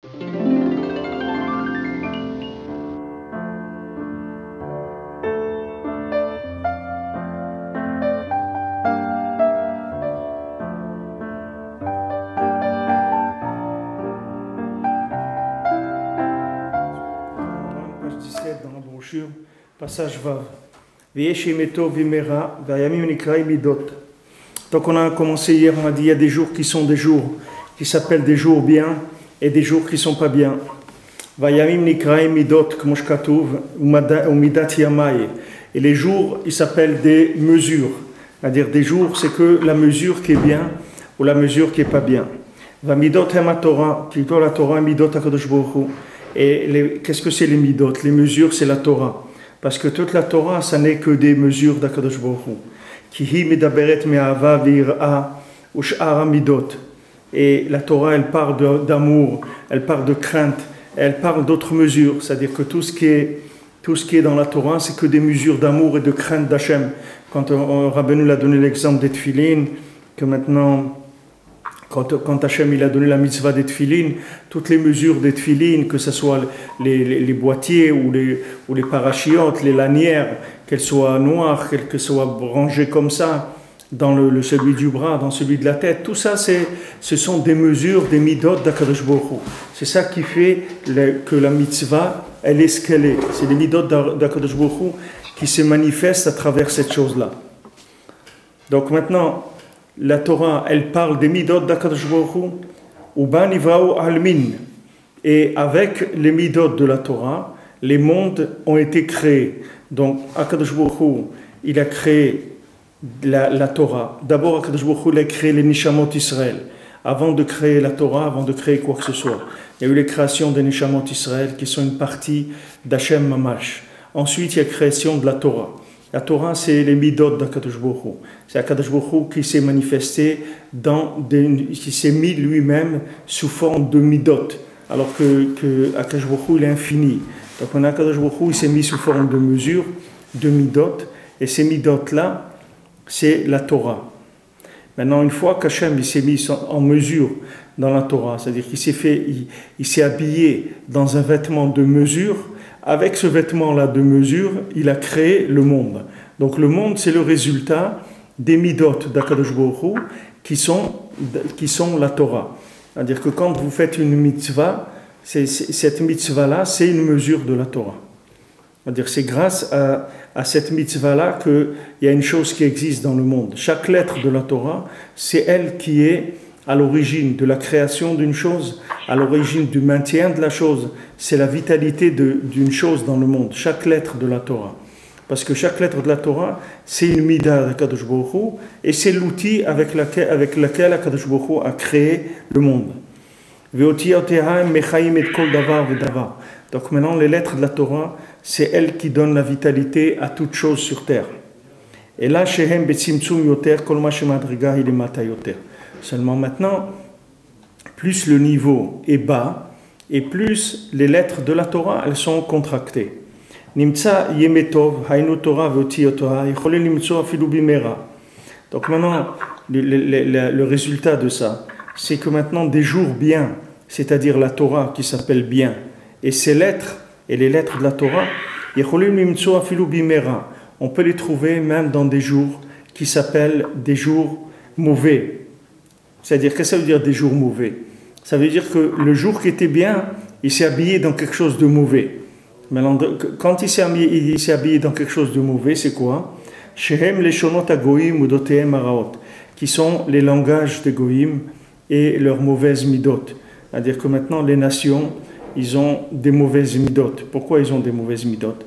Page 17 dans la brochure, passage Vav. V'yeshemeto v'imera v'ayamim nikraim midot. Donc on a commencé hier, on a dit il y a des jours qui sont des jours qui s'appellent des jours bien et des jours qui ne sont pas bien. V'ayamim nikraim midot k'mosh katuv u'midat yamai. Et les jours, ils s'appellent des mesures. C'est-à-dire des jours, c'est que la mesure qui est bien ou la mesure qui n'est pas bien. V'amidot hem Torah, qui doit la Torah, midot HaKadosh Baruch Hu. Et qu'est-ce que c'est les midot? Les mesures, c'est la Torah. Parce que toute la Torah, ça n'est que des mesures d'Akadosh Baruch Hu. Ki hi medaberet me'ahava v'yir'a u'sh'ara midot. Et la Torah, elle parle d'amour, elle parle de crainte, elle parle d'autres mesures. C'est-à-dire que tout ce qui est dans la Torah, c'est que des mesures d'amour et de crainte d'Hachem. Quand Rabbeinu a donné l'exemple des tefilin, que maintenant... Quand Hachem il a donné la mitzvah des tefilin, toutes les mesures des tefilin, que ce soit les boîtiers ou les parachiotes, les lanières, qu'elles soient noires, qu'elles soient rangées comme ça, dans celui du bras, dans celui de la tête, tout ça, ce sont des mesures, des midot d'Akadosh Baruch Hu. C'est ça qui fait que la mitzvah, elle est ce qu'elle est. C'est les midot d'Akadosh Baruch Hu qui se manifestent à travers cette chose-là. Donc maintenant, la Torah, elle parle des midot d'Akadosh Baruch Hu, ou banivau almin. Et avec les midot de la Torah, les mondes ont été créés. Donc, Akadosh Baruch Hu, il a créé la Torah. D'abord, Akadosh Baruch Hu, il a créé les Nishamot Israël. Avant de créer la Torah, avant de créer quoi que ce soit. Il y a eu les créations des Nishamot Israël, qui sont une partie d'Hachem Mamash. Ensuite, il y a la création de la Torah. La Torah, c'est les midot d'Akadosh Baruch Hu. C'est Akadosh Baruch Hu qui s'est manifesté qui s'est mis lui-même sous forme de midot, alors que Akadosh Baruch Hu, il est infini. Donc, on a Akadosh Baruch Hu, il s'est mis sous forme de mesure, de midot, et ces midot-là, c'est la Torah. Maintenant, une fois qu'Hachem il s'est mis en mesure dans la Torah, c'est-à-dire il s'est habillé dans un vêtement de mesure. Avec ce vêtement-là de mesure, il a créé le monde. Donc le monde, c'est le résultat des midot d'Akadosh Baruch Hu qui sont la Torah. C'est-à-dire que quand vous faites une mitzvah, cette mitzvah-là, c'est une mesure de la Torah. C'est-à-dire c'est grâce à cette mitzvah-là qu'il y a une chose qui existe dans le monde. Chaque lettre de la Torah, c'est elle qui est à l'origine de la création d'une chose, à l'origine du maintien de la chose. C'est la vitalité d'une chose dans le monde, chaque lettre de la Torah. Parce que chaque lettre de la Torah, c'est une midah d'Akadosh Baruch Hu, et c'est l'outil avec lequel Akadosh Baruch Hu a créé le monde. Donc maintenant, les lettres de la Torah, c'est elles qui donnent la vitalité à toute chose sur terre. Et là, shehem betzimtzum yoter kol ma shemadriga hilemata yoter. Seulement maintenant, plus le niveau est bas et plus les lettres de la Torah, elles sont contractées. Nimtsa yemetov hainu Torah ve'oti Torah yichole nimtso afilu bimera. Donc maintenant, le résultat de ça, c'est que maintenant des jours bien, c'est-à-dire la Torah qui s'appelle bien, et ces lettres, et les lettres de la Torah, yichole nimtso afilu bimera. On peut les trouver même dans des jours qui s'appellent des jours mauvais. C'est-à-dire, qu'est-ce que ça veut dire des jours mauvais? Ça veut dire que le jour qui était bien, il s'est habillé dans quelque chose de mauvais. Maintenant, quand il s'est habillé dans quelque chose de mauvais, c'est quoi? Shehem leshonot hagoyim udotehem haraot, qui sont les langages des goyim et leurs mauvaises midot. C'est-à-dire que maintenant, les nations, ils ont des mauvaises midot. Pourquoi ils ont des mauvaises midot?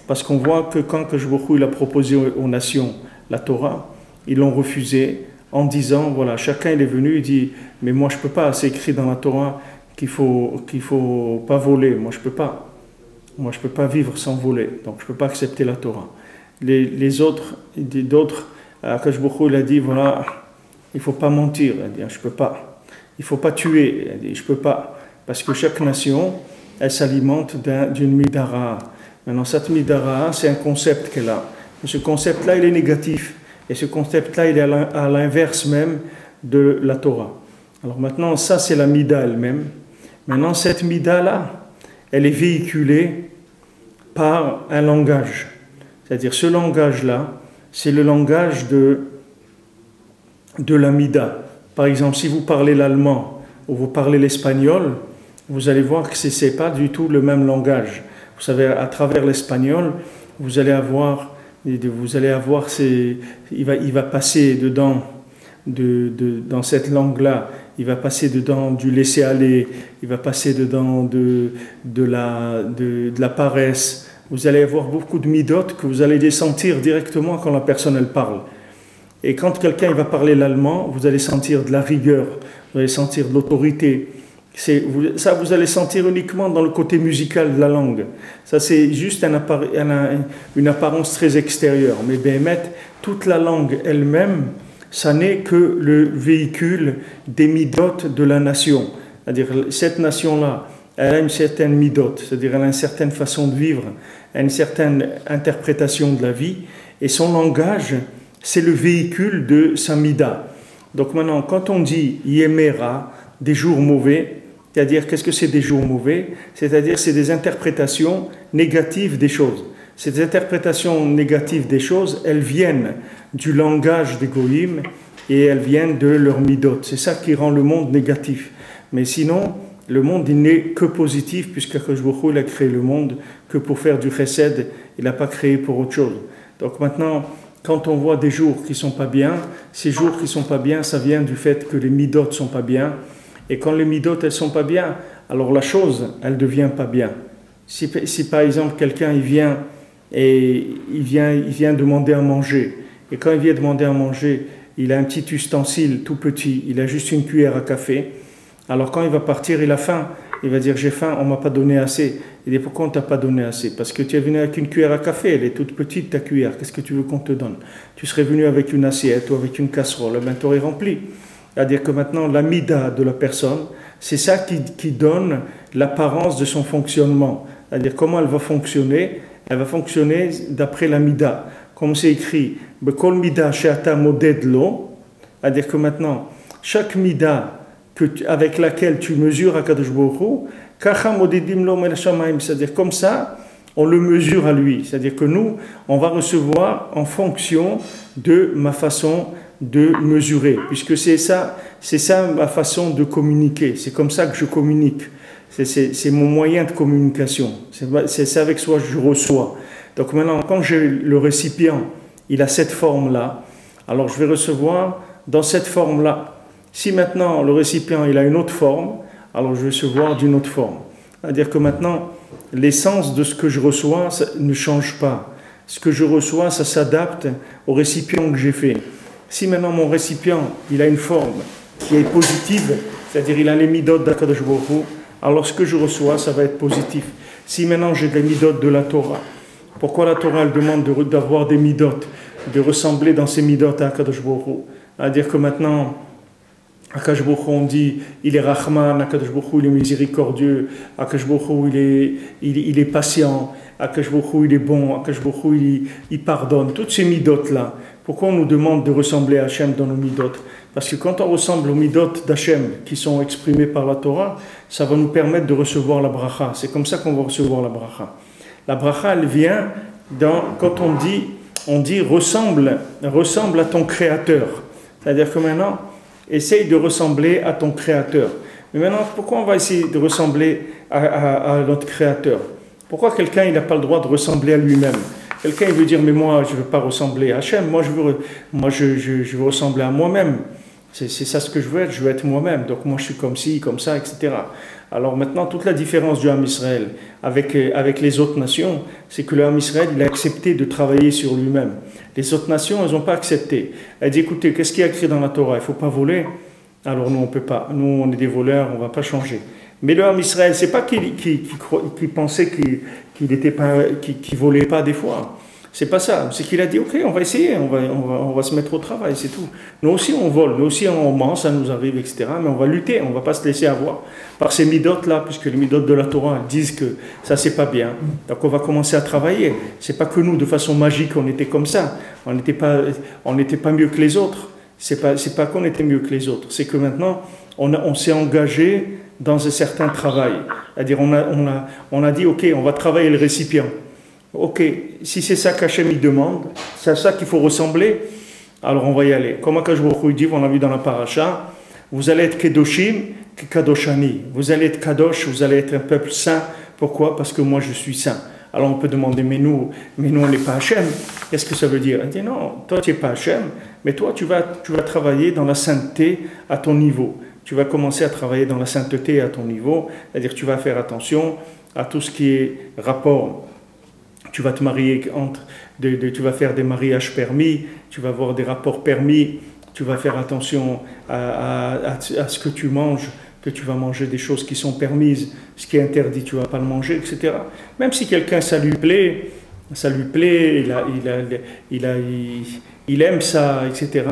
Parce qu'on voit que quand Akadosh Baruch Hu il a proposé aux nations la Torah, ils l'ont refusé en disant, voilà, chacun il est venu, il dit, mais moi je peux pas, c'est écrit dans la Torah qu'il faut pas voler, moi je peux pas vivre sans voler, donc je peux pas accepter la Torah. Les autres, d'autres, Akadosh Baruch Hu il a dit, voilà, il faut pas mentir, il a dit, je peux pas, il faut pas tuer, il a dit, je peux pas, parce que chaque nation, elle s'alimente d'une midara. Maintenant, cette midara, c'est un concept qu'elle a. Ce concept-là, il est négatif. Et ce concept-là, il est à l'inverse même de la Torah. Alors maintenant, ça, c'est la mida elle-même. Maintenant, cette mida-là, elle est véhiculée par un langage. C'est-à-dire, ce langage-là, c'est le langage de la mida. Par exemple, si vous parlez l'allemand ou vous parlez l'espagnol, vous allez voir que ce n'est pas du tout le même langage. Vous savez, à travers l'espagnol, vous allez avoir il va passer dedans, dans cette langue-là, il va passer dedans du laisser-aller, il va passer dedans de la paresse. Vous allez avoir beaucoup de midot que vous allez les sentir directement quand la personne elle parle. Et quand quelqu'un va parler l'allemand, vous allez sentir de la rigueur, vous allez sentir de l'autorité. Ça, vous allez sentir uniquement dans le côté musical de la langue. Ça, c'est juste une apparence très extérieure. Mais Béhémet, toute la langue elle-même, ça n'est que le véhicule des midot de la nation. C'est-à-dire, cette nation-là, elle a une certaine midot, c'est-à-dire elle a une certaine façon de vivre, elle a une certaine interprétation de la vie, et son langage, c'est le véhicule de sa mida. Donc maintenant, quand on dit yéméra, des jours mauvais, c'est-à-dire qu'est-ce que c'est des jours mauvais? C'est-à-dire c'est des interprétations négatives des choses. Ces interprétations négatives des choses, elles viennent du langage des goïms et elles viennent de leur midot. C'est ça qui rend le monde négatif. Mais sinon, le monde il n'est que positif puisque Akadosh Baruch Hu, il a créé le monde que pour faire du chesed, il n'a pas créé pour autre chose. Donc maintenant, quand on voit des jours qui ne sont pas bien, ces jours qui ne sont pas bien, ça vient du fait que les midot ne sont pas bien. Et quand les midot elles ne sont pas bien, alors la chose, elle ne devient pas bien. Si par exemple quelqu'un il vient demander à manger, et quand il vient demander à manger, il a un petit ustensile tout petit, il a juste une cuillère à café, alors quand il va partir, il a faim, il va dire j'ai faim, on ne m'a pas donné assez. Il dit pourquoi on ne t'a pas donné assez? Parce que tu es venu avec une cuillère à café, elle est toute petite ta cuillère, qu'est-ce que tu veux qu'on te donne? Tu serais venu avec une assiette ou avec une casserole, ben tu aurais rempli. C'est-à-dire que maintenant, la mida de la personne, c'est ça qui donne l'apparence de son fonctionnement. C'est-à-dire comment elle va fonctionner d'après la mida. Comme c'est écrit, Bekol mida she'ata moded lo, c'est-à-dire que maintenant, chaque mida avec laquelle tu mesures Akadosh Baruch Hu, kacha modedim lo mel shamayim, c'est-à-dire comme ça, on le mesure à lui. C'est-à-dire que nous, on va recevoir en fonction de ma façon de mesurer, puisque c'est ça ma façon de communiquer, c'est comme ça que je communique, c'est mon moyen de communication, c'est ça avec soi je reçois. Donc maintenant, quand j'ai le récipient, il a cette forme-là, alors je vais recevoir dans cette forme-là. Si maintenant le récipient il a une autre forme, alors je vais recevoir d'une autre forme. C'est-à-dire que maintenant, l'essence de ce que je reçois ça ne change pas. Ce que je reçois, ça s'adapte au récipient que j'ai fait. Si maintenant mon récipient, il a une forme qui est positive, c'est-à-dire il a les midot d'Akadosh Baruch Hu, alors ce que je reçois, ça va être positif. Si maintenant j'ai des midot de la Torah, pourquoi la Torah elle demande d'avoir des midot, de ressembler dans ces midot à Akadosh Baruch Hu? C'est-à-dire que maintenant, Akadosh Baruch Hu, on dit, il est Rahman, Akadosh Baruch Hu, il est miséricordieux, Akadosh Baruch Hu, il est patient, Akadosh Baruch Hu, il est bon, Akadosh Baruch Hu, il pardonne. Toutes ces midot-là, pourquoi on nous demande de ressembler à Hachem dans nos midot? Parce que quand on ressemble aux midot d'Hachem qui sont exprimés par la Torah, ça va nous permettre de recevoir la bracha. C'est comme ça qu'on va recevoir la bracha. La bracha, elle vient quand on dit ressemble à ton Créateur. C'est-à-dire que maintenant, essaye de ressembler à ton Créateur. Mais maintenant, pourquoi on va essayer de ressembler à notre Créateur? Pourquoi quelqu'un il n'a pas le droit de ressembler à lui-même? Quelqu'un il veut dire mais moi je ne veux pas ressembler à Hachem, moi je veux ressembler à moi-même. C'est ça ce que je veux être moi-même. Donc moi je suis comme ci, comme ça, etc. Alors maintenant toute la différence du Ham Israël avec les autres nations, c'est que le Ham Israël il a accepté de travailler sur lui-même. Les autres nations elles n'ont pas accepté. Elles disent écoutez, qu'est-ce qu'il y a écrit dans la Torah? Il ne faut pas voler. Alors nous on ne peut pas. Nous on est des voleurs, on ne va pas changer. Mais le Ham Israël, c'est pas qu'il pensait qu'il volait pas des fois. C'est pas ça. C'est qu'il a dit ok, on va essayer, on va se mettre au travail, c'est tout. Nous aussi on vole, nous aussi on ment, ça nous arrive, etc. Mais on va lutter, on va pas se laisser avoir par ces midot là, puisque les midot de la Torah disent que ça c'est pas bien. Donc on va commencer à travailler. C'est pas que nous de façon magique on était comme ça. On n'était pas mieux que les autres. C'est pas qu'on était mieux que les autres. C'est que maintenant on s'est engagé dans un certain travail. C'est-à-dire, on a dit, ok, on va travailler le récipient. Ok, si c'est ça qu'Hachem il demande, c'est à ça qu'il faut ressembler, alors on va y aller. Comme Akash Baruch Hu dit, on l'a vu dans la paracha, vous allez être Kedoshim, Kadoshani. Vous allez être Kadosh, vous allez être un peuple saint. Pourquoi? Parce que moi je suis saint. Alors on peut demander, mais nous on n'est pas Hachem. Qu'est-ce que ça veut dire? Il dit non, toi tu n'es pas Hachem, mais toi tu vas travailler dans la sainteté à ton niveau. Tu vas commencer à travailler dans la sainteté à ton niveau, c'est-à-dire tu vas faire attention à tout ce qui est rapport. Tu vas te marier tu vas faire des mariages permis, tu vas avoir des rapports permis, tu vas faire attention à ce que tu manges, que tu vas manger des choses qui sont permises, ce qui est interdit, tu ne vas pas le manger, etc. Même si quelqu'un, ça lui plaît, il aime ça, etc.,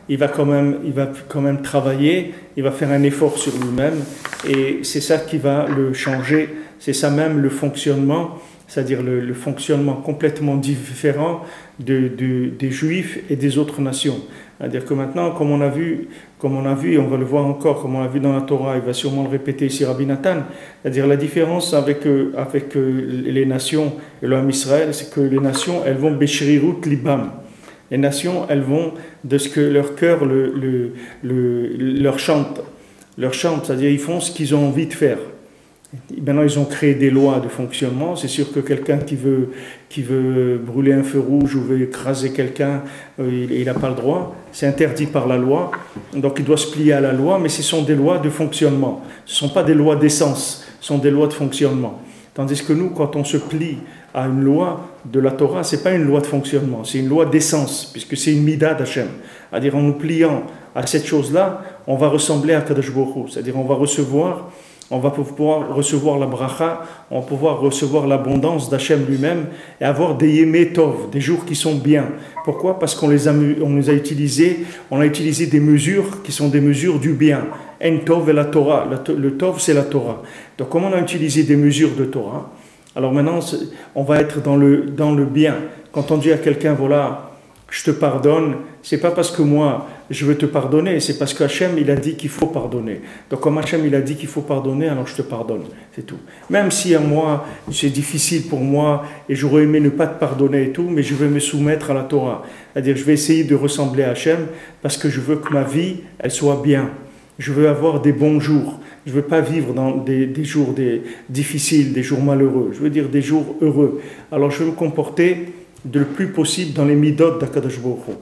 il va quand même travailler, il va faire un effort sur lui-même, et c'est ça qui va le changer, c'est ça même le fonctionnement, c'est-à-dire le fonctionnement complètement différent des Juifs et des autres nations. C'est-à-dire que maintenant, comme on a vu, et on va le voir encore, comme on l'a vu dans la Torah, il va sûrement le répéter ici Rabbi Nathan, c'est-à-dire la différence avec les nations et l'homme Israël, c'est que les nations, elles vont Beshrirut Libam. Les nations, elles vont de ce que leur cœur leur chante. Leur chante, c'est-à-dire ils font ce qu'ils ont envie de faire. Maintenant, ils ont créé des lois de fonctionnement. C'est sûr que quelqu'un qui veut brûler un feu rouge ou veut écraser quelqu'un, il n'a pas le droit. C'est interdit par la loi. Donc, il doit se plier à la loi, mais ce sont des lois de fonctionnement. Ce ne sont pas des lois d'essence, ce sont des lois de fonctionnement. Tandis que nous, quand on se plie à une loi de la Torah, ce n'est pas une loi de fonctionnement, c'est une loi d'essence, puisque c'est une mida d'Hachem. C'est-à-dire, en nous pliant à cette chose-là, on va ressembler à Kadosh Baruch Hu. C'est-à-dire, on va pouvoir recevoir la bracha, on va pouvoir recevoir l'abondance d'Hachem lui-même et avoir des yemé tov, des jours qui sont bien. Pourquoi? Parce on a utilisé des mesures qui sont des mesures du bien. En tov et la Torah. Le tov, c'est la Torah. Donc, comme on a utilisé des mesures de Torah, alors maintenant, on va être dans le bien. Quand on dit à quelqu'un, voilà, je te pardonne, c'est pas parce que moi je veux te pardonner, c'est parce qu'Hachem il a dit qu'il faut pardonner. Donc comme Hachem il a dit qu'il faut pardonner, alors je te pardonne, c'est tout. Même si à moi c'est difficile pour moi et j'aurais aimé ne pas te pardonner et tout, mais je vais me soumettre à la Torah. C'est-à-dire je vais essayer de ressembler à Hachem parce que je veux que ma vie elle soit bien. Je veux avoir des bons jours. Je ne veux pas vivre dans des jours difficiles, des jours malheureux. Je veux dire des jours heureux. Alors je vais me comporter le plus possible dans les midot d'Akadosh Baruch Hu.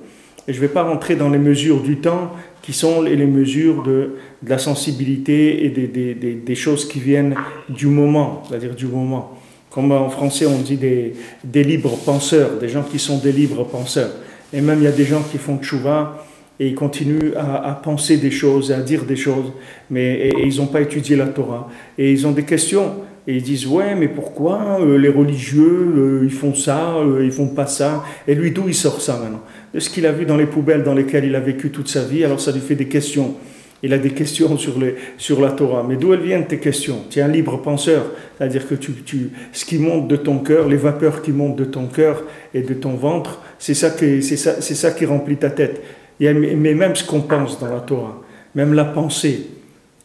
Et je ne vais pas rentrer dans les mesures du temps qui sont les mesures de la sensibilité et des choses qui viennent du moment, c'est-à-dire du moment. Comme en français on dit des libres penseurs, des gens qui sont des libres penseurs. Et même il y a des gens qui font tchouva et ils continuent à penser des choses et à dire des choses, mais ils n'ont pas étudié la Torah. Et ils ont des questions. Et ils disent, ouais, mais pourquoi les religieux, ils font ça, ils font pas ça? Et lui, d'où il sort ça maintenant? De ce qu'il a vu dans les poubelles dans lesquelles il a vécu toute sa vie, alors ça lui fait des questions. Il a des questions sur la Torah. Mais d'où elles viennent tes questions? Tu es un libre penseur, c'est-à-dire que ce qui monte de ton cœur, les vapeurs qui montent de ton cœur et de ton ventre, c'est ça qui remplit ta tête. Mais même ce qu'on pense dans la Torah, même la pensée,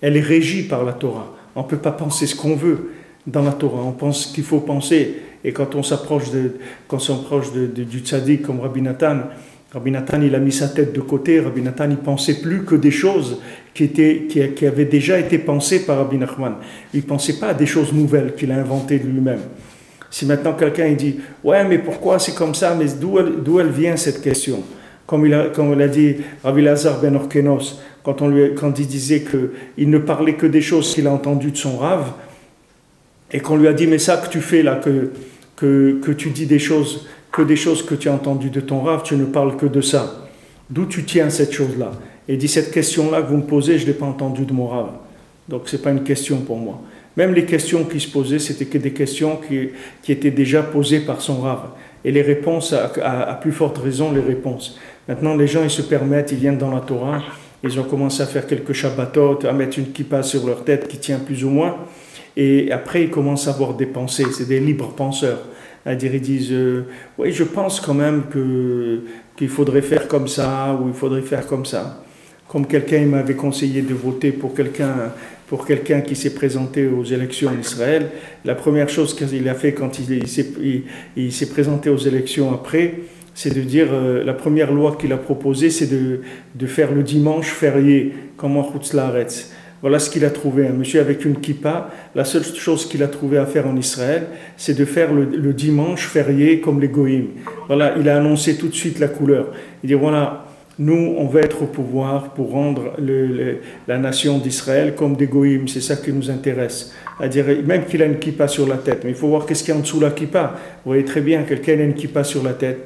elle est régie par la Torah. On ne peut pas penser ce qu'on veut dans la Torah. On pense qu'il faut penser. Et quand on s'approche du tzaddik comme Rabbi Nathan, il a mis sa tête de côté. Rabbi Nathan, il pensait plus que des choses qui avaient déjà été pensées par Rabbi Nachman. Il ne pensait pas à des choses nouvelles qu'il a inventées de lui-même. Si maintenant quelqu'un il dit « Ouais, mais pourquoi c'est comme ça ?» Mais d'où elle vient cette question? Comme il a dit Rabbi Lazar ben Orkenos, quand il disait qu'il ne parlait que des choses qu'il a entendues de son Rav, et qu'on lui a dit, mais ça que tu fais là, que tu dis des choses que tu as entendues de ton Rav, tu ne parles que de ça. D'où tu tiens cette chose-là? Et il dit, cette question-là que vous me posez, je ne l'ai pas entendue de mon Rav. Donc ce n'est pas une question pour moi. Même les questions qui se posaient, c'était que des questions qui étaient déjà posées par son Rav. Et les réponses, à plus forte raison, les réponses. Maintenant, les gens, ils se permettent, ils viennent dans la Torah, ils ont commencé à faire quelques shabbatot, à mettre une kippa sur leur tête qui tient plus ou moins. Et après, ils commencent à avoir des pensées. C'est des libres penseurs. C'est-à-dire, ils disent oui, je pense quand même qu'il faudrait faire comme ça ou il faudrait faire comme ça. Comme quelqu'un m'avait conseillé de voter pour quelqu'un qui s'est présenté aux élections en Israël, la première chose qu'il a fait quand il s'est présenté aux élections après, c'est de dire, la première loi qu'il a proposée, c'est de faire le dimanche férié, comme en Chutz Laaretz. Voilà ce qu'il a trouvé. Un monsieur avec une kippa, la seule chose qu'il a trouvé à faire en Israël, c'est de faire le dimanche férié comme les goïms. Voilà, il a annoncé tout de suite la couleur. Il dit, voilà, nous, on va être au pouvoir pour rendre la nation d'Israël comme des goïms. C'est ça qui nous intéresse. C'est-à-dire, même qu'il a une kippa sur la tête, mais il faut voir qu'est-ce qu'il y a en dessous de la kippa. Vous voyez très bien, quelqu'un a une kippa sur la tête.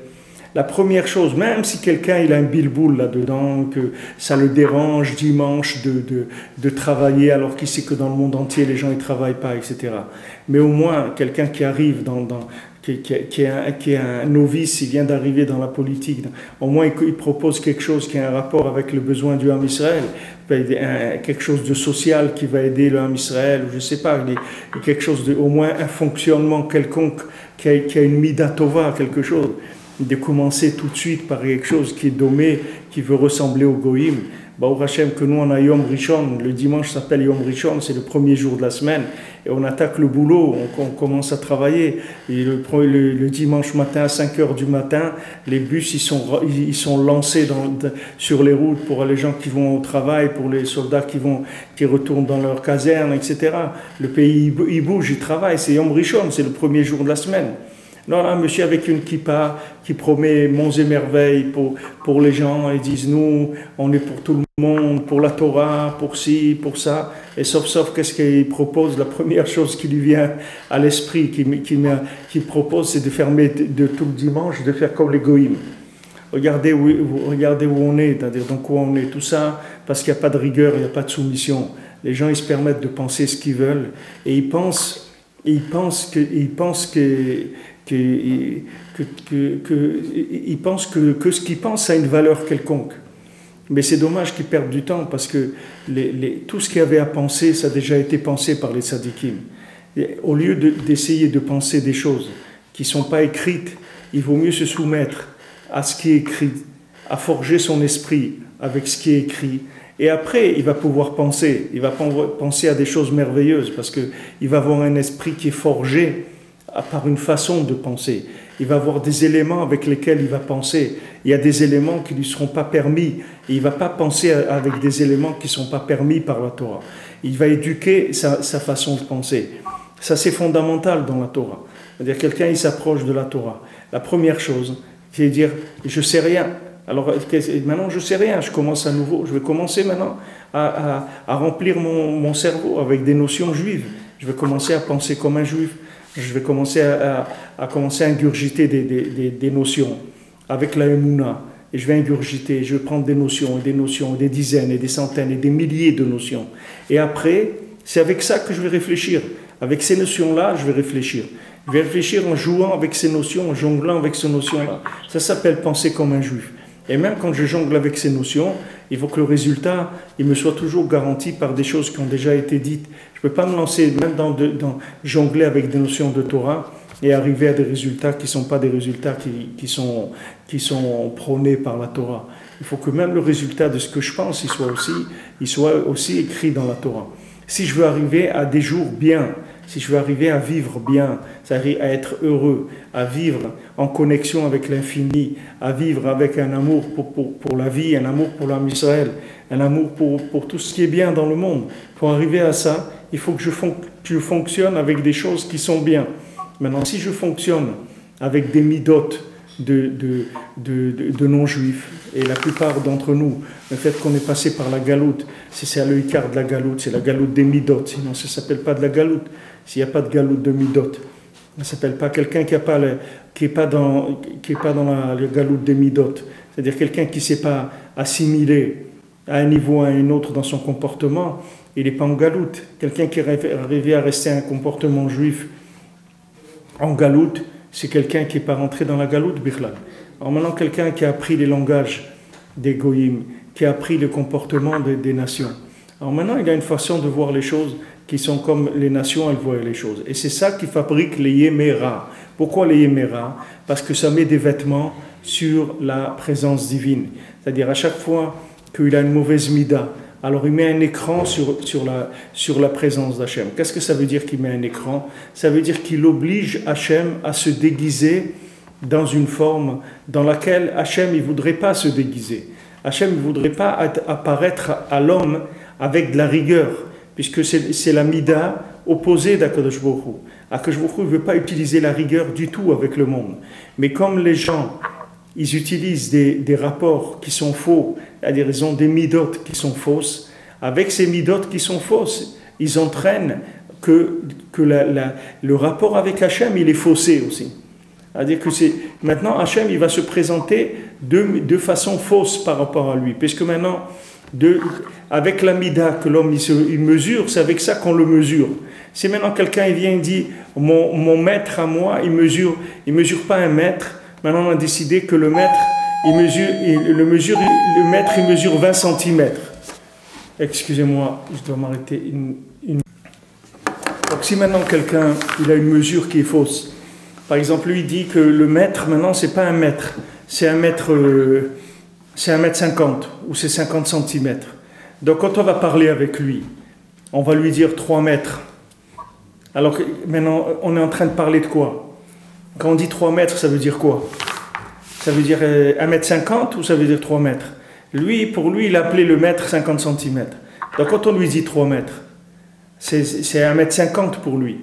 La première chose, même si quelqu'un il a un bilboul là-dedans, que ça le dérange dimanche de travailler alors qu'il sait que dans le monde entier les gens ne travaillent pas, etc. Mais au moins, quelqu'un qui arrive qui est un novice, il vient d'arriver dans la politique, au moins il propose quelque chose qui a un rapport avec le besoin du Ham Israël, quelque chose de social qui va aider le Ham Israël, ou je ne sais pas, quelque chose au moins un fonctionnement quelconque qui a une mida tova, quelque chose. De commencer tout de suite par quelque chose qui est dommé, qui veut ressembler au Goïm. Baruch Hashem, que nous on a Yom Rishon, le dimanche s'appelle Yom Rishon, c'est le premier jour de la semaine, et on attaque le boulot, on commence à travailler. Et le dimanche matin à 5 heures du matin, les bus ils sont lancés sur les routes pour les gens qui vont au travail, pour les soldats qui retournent dans leur caserne, etc. Le pays il bouge, il travaille, c'est Yom Rishon, c'est le premier jour de la semaine. Non, un monsieur avec une kippa qui promet monts et merveilles pour les gens, ils disent nous, on est pour tout le monde, pour la Torah, pour ci, pour ça. Et sauf qu'est-ce qu'il propose? La première chose qui lui vient à l'esprit, qui propose, c'est de fermer de tout le dimanche, de faire comme les goïms. Regardez où on est, c'est-à-dire dans quoi on est, tout ça, parce qu'il n'y a pas de rigueur, il n'y a pas de soumission. Les gens, ils se permettent de penser ce qu'ils veulent, et ils pensent que ce qu'ils pensent a une valeur quelconque. Mais c'est dommage qu'ils perdent du temps parce que tout ce qu'il y avait à penser, ça a déjà été pensé par les tzadikim. Au lieu d'essayer de penser des choses qui ne sont pas écrites, il vaut mieux se soumettre à ce qui est écrit, à forger son esprit avec ce qui est écrit. Et après, il va pouvoir penser. Il va penser à des choses merveilleuses parce qu'il va avoir un esprit qui est forgé par une façon de penser. Il va avoir des éléments avec lesquels il va penser. Il y a des éléments qui ne lui seront pas permis. Et il ne va pas penser avec des éléments qui ne sont pas permis par la Torah. Il va éduquer sa façon de penser. Ça, c'est fondamental dans la Torah. C'est-à-dire, quelqu'un, il s'approche de la Torah. La première chose, c'est de dire, je ne sais rien. Alors maintenant, je ne sais rien, je commence à nouveau. Je vais commencer maintenant à remplir mon cerveau avec des notions juives. Je vais commencer à penser comme un juif. Je vais commencer à ingurgiter des notions avec la Emouna. Et je vais ingurgiter, je vais prendre des notions, des dizaines, et des centaines, et des milliers de notions. Et après, c'est avec ça que je vais réfléchir. Avec ces notions-là, je vais réfléchir. Je vais réfléchir en jouant avec ces notions, en jonglant avec ces notions-là. Ça s'appelle penser comme un juif. Et même quand je jongle avec ces notions, il faut que le résultat, il me soit toujours garanti par des choses qui ont déjà été dites. Je ne peux pas me lancer même dans jongler avec des notions de Torah et arriver à des résultats qui ne sont pas des résultats qui sont prônés par la Torah. Il faut que même le résultat de ce que je pense, il soit aussi écrit dans la Torah. Si je veux arriver à des jours bien, si je veux arriver à vivre bien, c'est-à-dire à être heureux, à vivre en connexion avec l'infini, à vivre avec un amour pour la vie, un amour pour l'âme Israël, un amour pour tout ce qui est bien dans le monde. Pour arriver à ça, il faut que je fonctionne avec des choses qui sont bien. Maintenant, si je fonctionne avec des midot de non-juifs, et la plupart d'entre nous, le fait qu'on est passé par la galoute, c'est le quart de la galoute, c'est la galoute des midot, sinon ça ne s'appelle pas de la galoute. S'il n'y a pas de galoute de midot, ça ne s'appelle pas quelqu'un qui n'est pas dans la galoute des midot, c'est-à-dire quelqu'un qui ne s'est pas assimilé à un niveau à un autre dans son comportement, il n'est pas en galoute. Quelqu'un qui est arrivé à rester un comportement juif en galoute, c'est quelqu'un qui n'est pas rentré dans la galoute, Bichlal. Alors maintenant, quelqu'un qui a appris les langages des goïms, qui a appris le comportement des nations. Alors maintenant, il a une façon de voir les choses qui sont comme les nations, elles voient les choses. Et c'est ça qui fabrique les Yéméra. Pourquoi les Yéméra? Parce que ça met des vêtements sur la présence divine. C'est-à-dire à chaque fois qu'il a une mauvaise mida. Alors il met un écran sur la présence d'Hachem. Qu'est-ce que ça veut dire qu'il met un écran? Ça veut dire qu'il oblige Hachem à se déguiser dans une forme dans laquelle Hachem ne voudrait pas se déguiser. Hachem ne voudrait pas apparaître à l'homme avec de la rigueur, puisque c'est la mida opposée d'Akadosh Baruch Hu. Akadosh Baruch Hu ne veut pas utiliser la rigueur du tout avec le monde. Mais comme les gens, ils utilisent des rapports qui sont faux, c'est-à-dire ils ont des midotes qui sont fausses, avec ces midotes qui sont fausses, ils entraînent que le rapport avec Hachem, il est faussé aussi. C'est-à-dire que maintenant Hachem, il va se présenter de façon fausse par rapport à lui, puisque maintenant, avec la mida que l'homme il mesure, c'est avec ça qu'on le mesure. Si maintenant quelqu'un il vient et dit mon maître à moi, il mesure pas un mètre. Maintenant on a décidé que le maître il mesure 20 cm. Excusez-moi, je dois m'arrêter Donc si maintenant quelqu'un il a une mesure qui est fausse, par exemple lui il dit que le mètre maintenant c'est pas un mètre, c'est un mètre 50 ou c'est 50 cm. Donc quand on va parler avec lui, on va lui dire 3 mètres. Alors que maintenant, on est en train de parler de quoi? Quand on dit 3 mètres, ça veut dire quoi? Ça veut dire 1,50 m ou ça veut dire 3 mètres? Pour lui, il a appelé le mètre 50 cm. Donc quand on lui dit 3 mètres, c'est 1,50 m pour lui.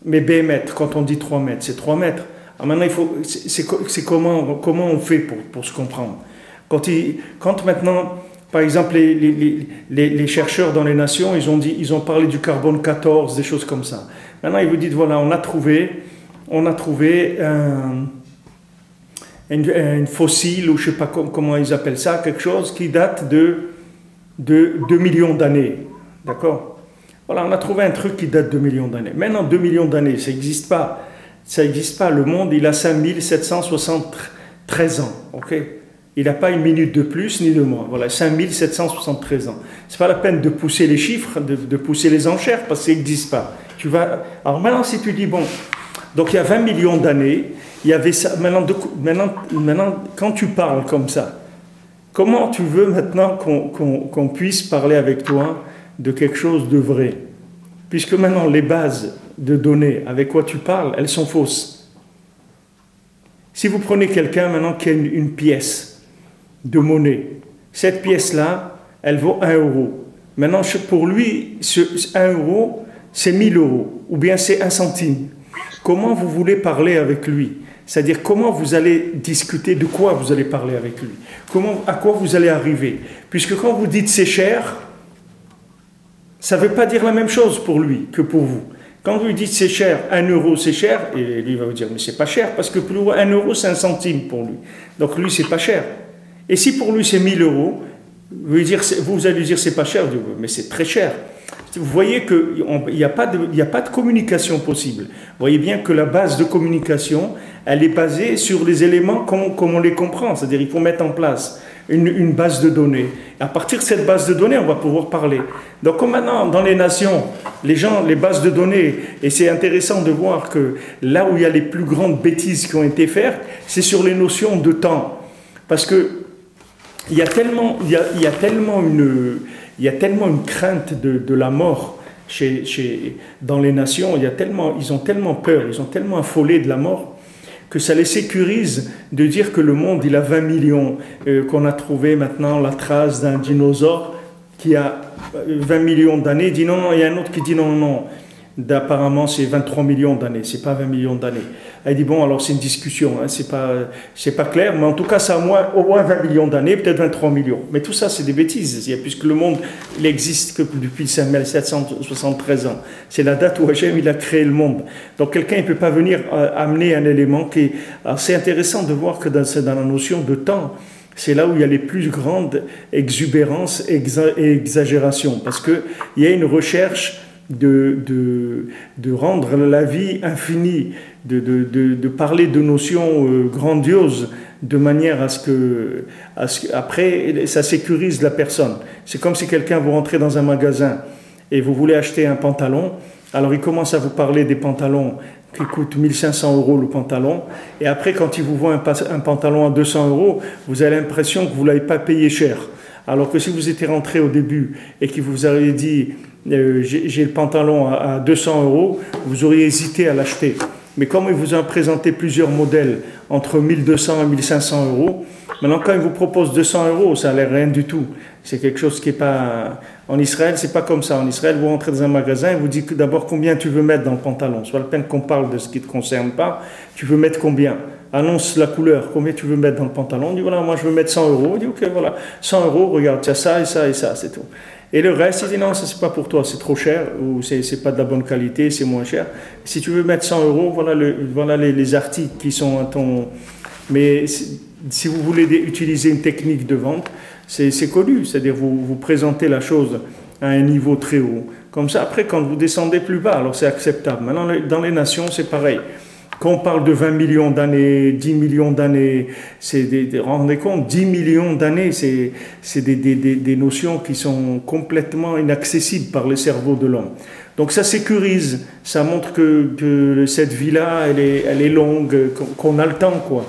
Mais mètre, quand on dit 3 mètres, c'est 3 mètres. Alors maintenant, c'est comment on fait pour se comprendre? Quand maintenant, par exemple, les chercheurs dans les nations, ils ont parlé du carbone 14, des choses comme ça. Maintenant, ils vous disent, voilà, on a trouvé une fossile, ou je ne sais pas comment ils appellent ça, quelque chose qui date de 2 millions d'années. D'accord? Voilà, on a trouvé un truc qui date de 2 millions d'années. Maintenant, 2 millions d'années, ça n'existe pas. Ça n'existe pas. Le monde, il a 5773 ans. Ok? Il n'a pas une minute de plus ni de moins. Voilà, 5773 ans. Ce n'est pas la peine de pousser les chiffres, de pousser les enchères, parce que ça n'existe pas. Alors maintenant, si tu dis, bon, donc il y a 20 millions d'années, il y avait ça. Maintenant, quand tu parles comme ça, comment tu veux maintenant qu'on puisse parler avec toi de quelque chose de vrai? Puisque maintenant, les bases de données avec quoi tu parles, elles sont fausses. Si vous prenez quelqu'un maintenant qui a une pièce de monnaie, cette pièce-là, elle vaut 1 euro. Maintenant, pour lui, ce 1 euro, c'est 1000 euros, ou bien c'est 1 centime. Comment vous voulez parler avec lui? C'est-à-dire, comment vous allez discuter, de quoi vous allez parler avec lui? À quoi vous allez arriver? Puisque quand vous dites c'est cher, ça ne veut pas dire la même chose pour lui que pour vous. Quand vous lui dites c'est cher, 1 euro c'est cher, et lui va vous dire mais c'est pas cher, parce que pour lui, 1 euro c'est 1 centime pour lui. Donc lui, c'est pas cher. Et si pour lui c'est 1000 euros, vous allez lui dire c'est pas cher, mais c'est très cher. Vous voyez qu'il n'y a pas de communication possible. Vous voyez bien que la base de communication, elle est basée sur les éléments comme on les comprend. C'est-à-dire qu'il faut mettre en place une base de données. Et à partir de cette base de données, on va pouvoir parler. Donc comme maintenant, dans les nations, les bases de données, et c'est intéressant de voir que là où il y a les plus grandes bêtises qui ont été faites, c'est sur les notions de temps. Parce que il y a tellement une crainte de la mort dans les nations, ils ont tellement peur, ils ont tellement affolé de la mort, que ça les sécurise de dire que le monde, il a 20 millions, qu'on a trouvé maintenant la trace d'un dinosaure qui a 20 millions d'années, dit non, il y a un autre qui dit non, apparemment c'est 23 millions d'années, c'est pas 20 millions d'années. Elle dit bon, alors c'est une discussion, hein, c'est pas clair, mais en tout cas ça a au moins 20 millions d'années, peut-être 23 millions. Mais tout ça c'est des bêtises, puisque le monde il existe que depuis 5773 ans. C'est la date où Hachem il a créé le monde. Donc quelqu'un ne peut pas venir amener un élément qui... Alors c'est intéressant de voir que dans la notion de temps, c'est là où il y a les plus grandes exubérances et exagérations, parce qu'il y a une recherche de rendre la vie infinie, de parler de notions grandioses, de manière à ce que après ça sécurise la personne. C'est comme si quelqu'un vous rentrez dans un magasin et vous voulez acheter un pantalon, alors il commence à vous parler des pantalons qui coûtent 1500 euros le pantalon, et après quand il vous voit un pantalon à 200 euros, vous avez l'impression que vous ne l'avez pas payé cher. Alors que si vous étiez rentré au début et que vous avez dit j'ai le pantalon à 200 euros, vous auriez hésité à l'acheter. Mais comme il vous a présenté plusieurs modèles entre 1200 et 1500 euros, maintenant quand il vous propose 200 euros, ça n'a l'air rien du tout. C'est quelque chose qui n'est pas... En Israël, c'est pas comme ça. En Israël, vous rentrez dans un magasin, il vous dit d'abord combien tu veux mettre dans le pantalon. C'est pas la peine qu'on parle de ce qui ne te concerne pas. Tu veux mettre combien? Annonce la couleur, combien tu veux mettre dans le pantalon. On dit voilà, moi je veux mettre 100 euros. On dit ok, voilà, 100 euros, regarde, tu as ça et ça et ça, c'est tout. Et le reste, il dit non, ça c'est pas pour toi, c'est trop cher, ou c'est pas de la bonne qualité, c'est moins cher. Si tu veux mettre 100 euros, voilà les articles qui sont à ton... Mais si vous voulez utiliser une technique de vente, c'est connu, c'est-à-dire vous présentez la chose à un niveau très haut. Comme ça, après, quand vous descendez plus bas, alors c'est acceptable. Maintenant, dans les nations, c'est pareil. Quand on parle de 20 millions d'années, 10 millions d'années, vous vous rendez compte, 10 millions d'années, c'est des notions qui sont complètement inaccessibles par le cerveau de l'homme. Donc ça sécurise, ça montre que cette vie-là, elle est longue, qu'on a le temps, quoi.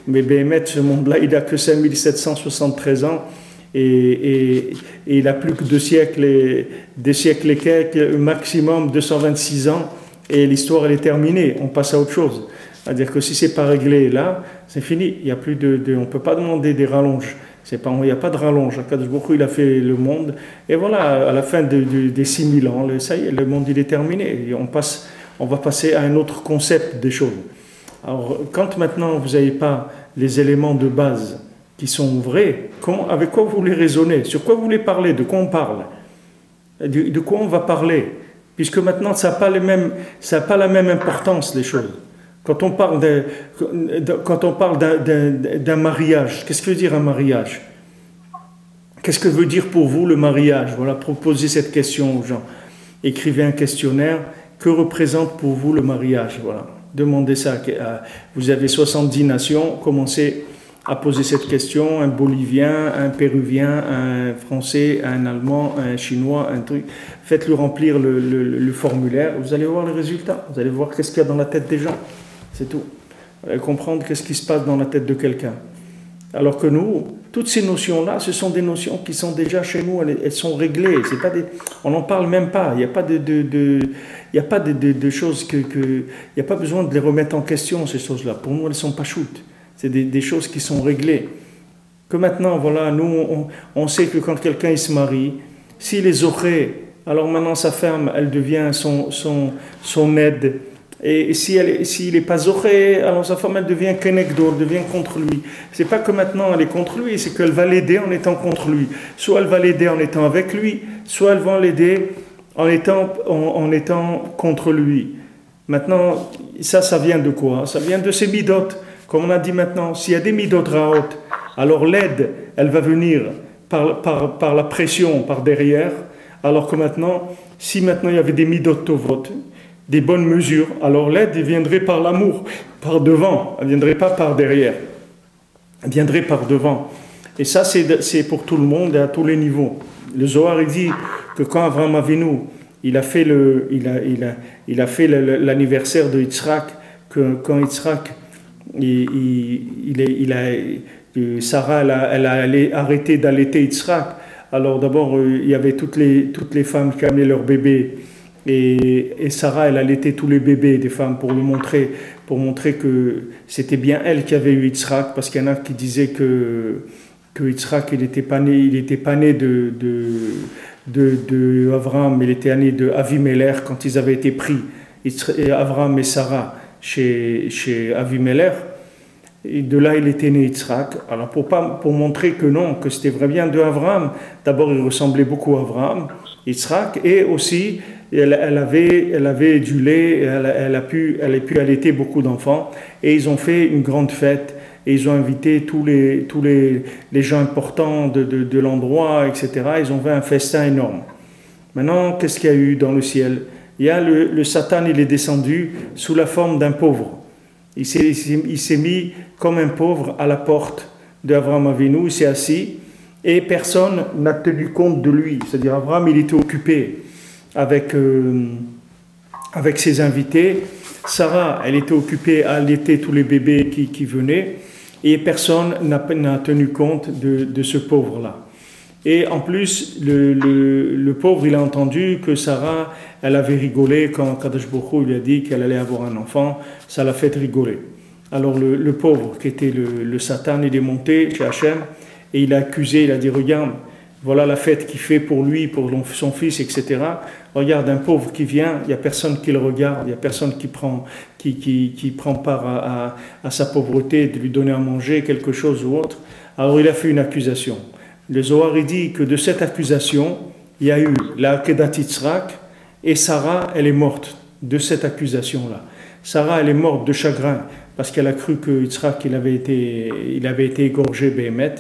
Mais Béhémet, ce monde-là, il n'a que 5773 ans et il n'a plus que 2 siècles, des siècles et quelques, maximum 226 ans. Et l'histoire, elle est terminée, on passe à autre chose. C'est-à-dire que si c'est pas réglé là, c'est fini. Il y a plus on ne peut pas demander des rallonges. Il n'y a pas de rallonge. Akadosh Baruch Hu, il a fait le monde. Et voilà, à la fin des 6000 ans, ça y est, le monde, il est terminé. Et on va passer à un autre concept des choses. Alors, quand maintenant vous n'avez pas les éléments de base qui sont vrais, avec quoi vous voulez raisonner? Sur quoi vous voulez parler? De quoi on parle? De quoi on va parler? Puisque maintenant, ça n'a pas la même importance, les choses. Quand on parle d'un mariage, qu'est-ce que veut dire un mariage? Qu'est-ce que veut dire pour vous le mariage? Voilà, proposez cette question aux gens. Écrivez un questionnaire. Que représente pour vous le mariage? Voilà. Demandez ça. Vous avez 70 nations. Commencez à poser cette question. Un Bolivien, un Péruvien, un Français, un Allemand, un Chinois, un truc. Faites-le remplir le formulaire. Vous allez voir les résultats. Vous allez voir qu'est-ce qu'il y a dans la tête des gens. C'est tout. Vous allez comprendre qu'est-ce qui se passe dans la tête de quelqu'un. Alors que nous, toutes ces notions-là, ce sont des notions qui sont déjà chez nous, elles sont réglées. C'est pas on n'en parle même pas. Il n'y a pas de choses il n'y a pas besoin de les remettre en question, ces choses-là. Pour nous, elles ne sont pas shoot. C'est des choses qui sont réglées. Que maintenant, voilà, nous, on sait que quand quelqu'un il se marie, s'il est zoché, alors maintenant sa femme, elle devient son aide. Et s'il n'est pas zoché, alors sa femme, elle devient kenegdo, devient contre lui. C'est pas que maintenant elle est contre lui, c'est qu'elle va l'aider en étant contre lui. Soit elle va l'aider en étant avec lui, soit elle va l'aider en étant contre lui. Maintenant, ça vient de quoi? Ça vient de ses midot. Comme on a dit maintenant, s'il y a des midot raot, alors l'aide, elle va venir par la pression, par derrière. Alors que maintenant, si maintenant il y avait des midot tovot, des bonnes mesures, alors l'aide viendrait par l'amour, par devant, elle ne viendrait pas par derrière, elle viendrait par devant. Et ça, c'est pour tout le monde et à tous les niveaux. Le Zohar, il dit que quand Avraham Avinu, il a fait l'anniversaire de Yitzhak, que quand Yitzhak, Sarah, elle a arrêté d'allaiter Yitzhak. Alors d'abord, il y avait toutes les femmes qui amenaient leur bébé. Et Sarah, elle allaitait tous les bébés des femmes pour montrer que c'était bien elle qui avait eu Yitzhak, parce qu'il y en a qui disaient que Yitzhak, il n'était pas né de Avraham, il était né de Avimelech quand ils avaient été pris, Avraham et Sarah, chez Avimelech. Et de là, il était né Yitzhak. Alors pour montrer que non, que c'était vrai bien de Avraham, d'abord il ressemblait beaucoup à Avraham, Yitzhak, et aussi elle avait du lait, elle a pu allaiter beaucoup d'enfants, et ils ont fait une grande fête, et ils ont invité tous les gens importants de l'endroit, etc. Ils ont fait un festin énorme. Maintenant, qu'est-ce qu'il y a eu dans le ciel? Il y a le Satan, il est descendu sous la forme d'un pauvre. Il s'est mis comme un pauvre à la porte d'Avraham Avinu, il s'est assis, et personne n'a tenu compte de lui. C'est-à-dire, Avraham, il était occupé avec ses invités. Sarah, elle était occupée à allaiter tous les bébés qui venaient. et personne n'a tenu compte de ce pauvre-là. Et en plus, le pauvre, il a entendu que Sarah, elle avait rigolé quand Kadosh Baruch Hu lui a dit qu'elle allait avoir un enfant, ça l'a fait rigoler. Alors le pauvre, qui était le Satan, il est monté chez Hachem, et il a accusé, il a dit, regarde, voilà la fête qu'il fait pour lui, pour son fils, etc. Regarde, un pauvre qui vient, il n'y a personne qui le regarde, il n'y a personne qui prend part à sa pauvreté, de lui donner à manger quelque chose ou autre. Alors il a fait une accusation. Le Zohar il dit que de cette accusation, il y a eu la Akedat Yitzhak, et Sarah, elle est morte de cette accusation-là. Sarah, elle est morte de chagrin, parce qu'elle a cru que Yitzhak, il avait été égorgé, Béhémet,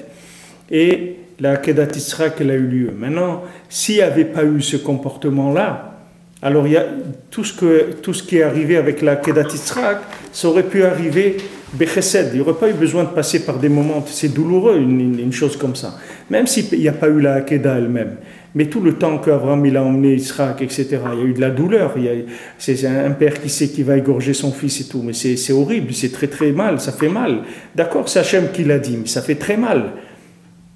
et la Akedat Yitzhak, elle a eu lieu. Maintenant, s'il n'y avait pas eu ce comportement-là, alors il y a tout ce qui est arrivé avec la Akedat Yitzhak, ça aurait pu arriver Bechesed. Il n'y aurait pas eu besoin de passer par des moments, c'est douloureux une chose comme ça. Même s'il n'y a pas eu la Akedah elle-même. Mais tout le temps qu'Abraham il a emmené Yitzhak, etc., il y a eu de la douleur. C'est un père qui sait qu'il va égorger son fils et tout, mais c'est horrible, c'est très très mal, ça fait mal. D'accord, c'est Hachem qui l'a dit, mais ça fait très mal.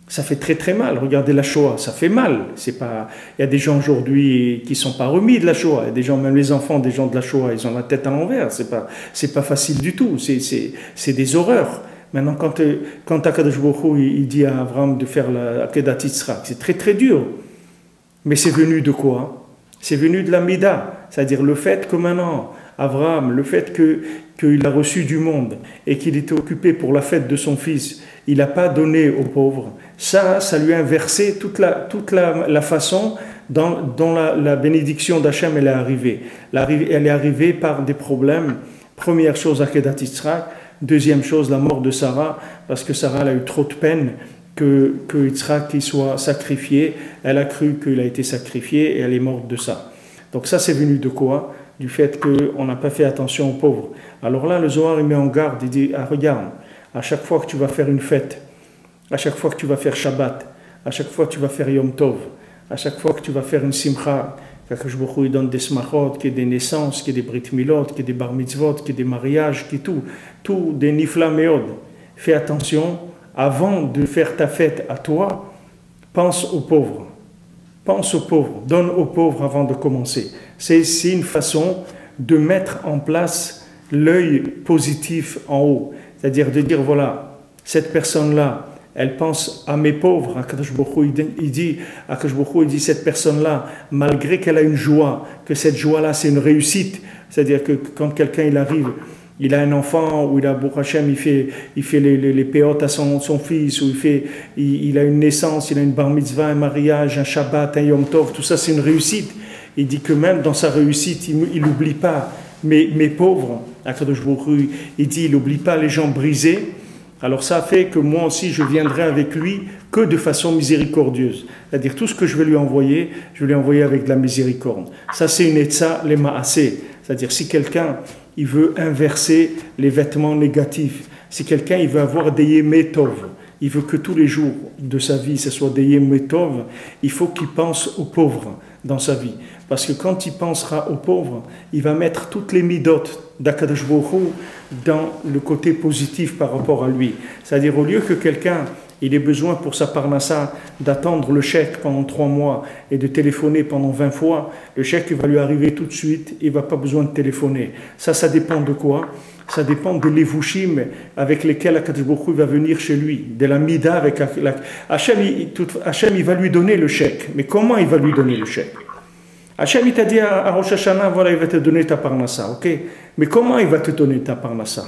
Ça fait très très mal. Regardez la Shoah, ça fait mal. C'est pas. Il y a des gens aujourd'hui qui sont pas remis de la Shoah. Il y a des gens, même les enfants des gens de la Shoah, ils ont la tête à l'envers. C'est pas facile du tout. C'est des horreurs. Maintenant, quand Akadosh Baruch Hu, il dit à Abraham de faire la Akedat Yitzhak, c'est très très dur. Mais c'est venu de quoi? C'est venu de la Mida, c'est-à-dire le fait que maintenant Abraham, le fait qu'il a reçu du monde et qu'il était occupé pour la fête de son fils, il n'a pas donné aux pauvres. Ça lui a inversé toute la façon dont la bénédiction d'Hachem elle est arrivée. Elle est arrivée par des problèmes. Première chose, Akedat Yitzhak. Deuxième chose, la mort de Sarah, parce que Sarah elle a eu trop de peine que Yitzhak soit sacrifié. Elle a cru qu'il a été sacrifié et elle est morte de ça. Donc ça, c'est venu de quoi? Du fait qu'on n'a pas fait attention aux pauvres. Alors là, le Zohar, il met en garde, il dit, regarde, à chaque fois que tu vas faire une fête, à chaque fois que tu vas faire Shabbat, à chaque fois que tu vas faire Yom Tov, à chaque fois que tu vas faire une Simcha, qu'Akadosh Baruch Hu donne des smachot, qu'il y ait des naissances, qu'il y ait des brit milot, qu'il y ait des bar mitzvot, qu'il y ait des mariages, qu'il y ait tout des nifla meod. Fais attention, avant de faire ta fête à toi, pense aux pauvres. Pense aux pauvres, donne aux pauvres avant de commencer. C'est une façon de mettre en place l'œil positif en haut. C'est-à-dire de dire, voilà, cette personne-là, elle pense à mes pauvres. Akadosh Baruch Hu, il dit, cette personne-là, malgré qu'elle a une joie, que cette joie-là, c'est une réussite. C'est-à-dire que quand quelqu'un il arrive, il a un enfant, ou il a Baruch Hashem, il fait les péotes à son fils, ou il a une naissance, il a une bar mitzvah, un mariage, un Shabbat, un Yom Tov, tout ça c'est une réussite. Il dit que même dans sa réussite, il n'oublie pas mes pauvres. Akadosh Baruch Hu, il dit, il n'oublie pas les gens brisés. Alors ça fait que moi aussi je viendrai avec lui que de façon miséricordieuse. C'est-à-dire tout ce que je vais lui envoyer avec de la miséricorde. Ça c'est une etza les maasé. C'est-à-dire si quelqu'un il veut inverser les vêtements négatifs, si quelqu'un il veut avoir des yemetov, il veut que tous les jours de sa vie ce soit des yemetov, il faut qu'il pense aux pauvres dans sa vie. Parce que quand il pensera aux pauvres, il va mettre toutes les midot d'Akadosh Baruch Hu dans le côté positif par rapport à lui. C'est-à-dire au lieu que quelqu'un il ait besoin pour sa parnassa d'attendre le chèque pendant 3 mois et de téléphoner pendant 20 fois, le chèque il va lui arriver tout de suite, il ne va pas besoin de téléphoner. Ça dépend de quoi? Ça dépend de l'évouchim avec lesquels Akadosh Baruch Hu va venir chez lui, de la mida avec Hachem, il va lui donner le chèque. Mais comment il va lui donner le chèque? Hachem il t'a dit à Rosh Hashanah, voilà, il va te donner ta parnassa, ok? Mais comment il va te donner ta parnassa?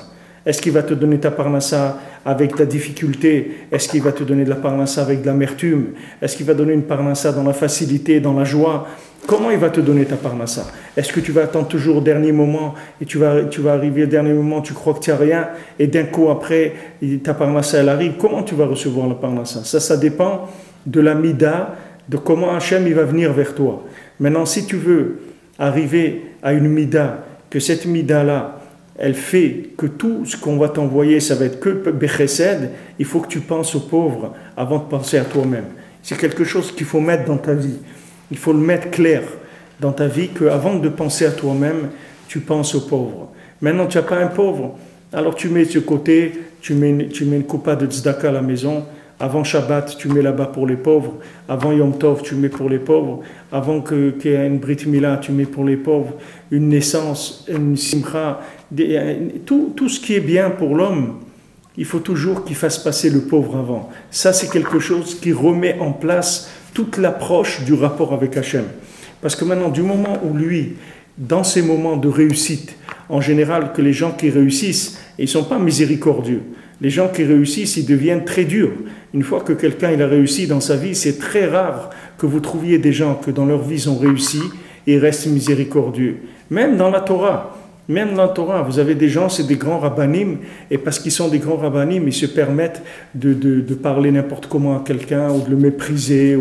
Est-ce qu'il va te donner ta parnassa avec ta difficulté? Est-ce qu'il va te donner de la parnassa avec de l'amertume? Est-ce qu'il va donner une parnassa dans la facilité, dans la joie? Comment il va te donner ta parnassa? Est-ce que tu vas attendre toujours au dernier moment et tu vas arriver au dernier moment, tu crois que tu n'as rien et d'un coup après ta parnassa elle arrive? Comment tu vas recevoir la parnassa? Ça dépend de la mida, de comment Hachem il va venir vers toi. Maintenant, si tu veux arriver à une mida, que cette mida-là, elle fait que tout ce qu'on va t'envoyer, ça va être que Bechesed, il faut que tu penses aux pauvres avant de penser à toi-même. C'est quelque chose qu'il faut mettre dans ta vie. Il faut le mettre clair dans ta vie, qu'avant de penser à toi-même, tu penses aux pauvres. Maintenant, tu n'as pas un pauvre, Alors tu mets de ce côté, tu mets une coupa de tzedaka à la maison. Avant Shabbat, tu mets là-bas pour les pauvres. Avant Yom Tov, tu mets pour les pauvres. Avant qu'il y ait une Brit Mila, tu mets pour les pauvres. Une naissance, une simcha, tout ce qui est bien pour l'homme, il faut toujours qu'il fasse passer le pauvre avant. Ça, c'est quelque chose qui remet en place toute l'approche du rapport avec Hachem. Parce que maintenant, du moment où lui, dans ces moments de réussite, en général, que les gens qui réussissent, ils ne sont pas miséricordieux. Les gens qui réussissent, ils deviennent très durs. Une fois que quelqu'un il a réussi dans sa vie, c'est très rare que vous trouviez des gens que dans leur vie ils ont réussi et ils restent miséricordieux. Même dans la Torah, vous avez des gens, c'est des grands rabbanim, et parce qu'ils sont des grands rabbanim, ils se permettent de parler n'importe comment à quelqu'un, ou de le mépriser,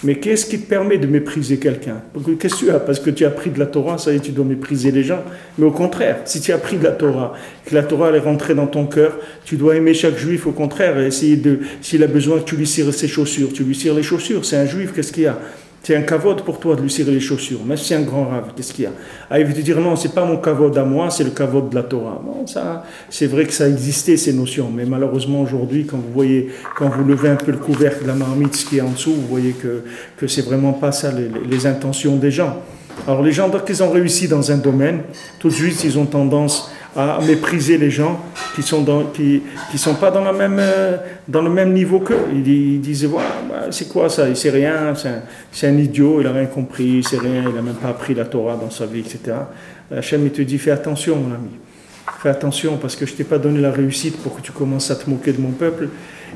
mais qu'est-ce qui te permet de mépriser quelqu'un? Qu'est-ce que tu as? Parce que tu as appris de la Torah, ça y est, tu dois mépriser les gens. Mais au contraire, si tu as appris de la Torah, que la Torah elle est rentrée dans ton cœur, tu dois aimer chaque juif, au contraire, et essayer s'il a besoin que tu lui cires ses chaussures, tu lui cires les chaussures, c'est un juif, qu'est-ce qu'il y a? C'est un kavod pour toi de lui cirer les chaussures. Même si c'est un grand rave, qu'est-ce qu'il y a? Ah, il veut te dire non, c'est pas mon kavod à moi, c'est le kavod de la Torah. Non, ça, c'est vrai que ça existait ces notions, mais malheureusement aujourd'hui, quand vous levez un peu le couvercle de la marmite, ce qui est en dessous, vous voyez que c'est vraiment pas ça les intentions des gens. Alors les gens, dès qu'ils ont réussi dans un domaine, tout de suite ils ont tendance à mépriser les gens qui sont pas dans le même niveau qu'eux. Ils disent c'est quoi ça, il sait rien, c'est un idiot, il a rien compris, il sait rien, il a même pas appris la Torah dans sa vie, etc. Hachem il te dit fais attention mon ami, fais attention parce que je t'ai pas donné la réussite pour que tu commences à te moquer de mon peuple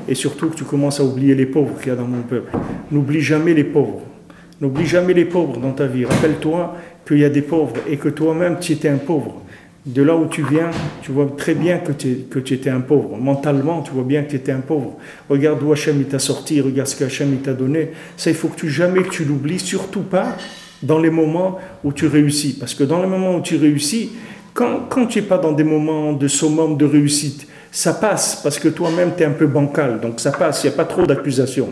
et surtout que tu commences à oublier les pauvres qu'il y a dans mon peuple. N'oublie jamais les pauvres. N'oublie jamais les pauvres dans ta vie. Rappelle-toi qu'il y a des pauvres et que toi-même tu étais un pauvre. De là où tu viens, tu vois très bien que tu étais un pauvre. Mentalement, tu vois bien que tu étais un pauvre. Regarde où Hachem t'a sorti, regarde ce qu'Hachem t'a donné. Ça, il faut que jamais que tu l'oublies, surtout pas dans les moments où tu réussis. Parce que dans les moments où tu réussis, quand tu n'es pas dans des moments de summum de réussite, ça passe parce que toi-même tu es un peu bancal, donc ça passe, il n'y a pas trop d'accusations.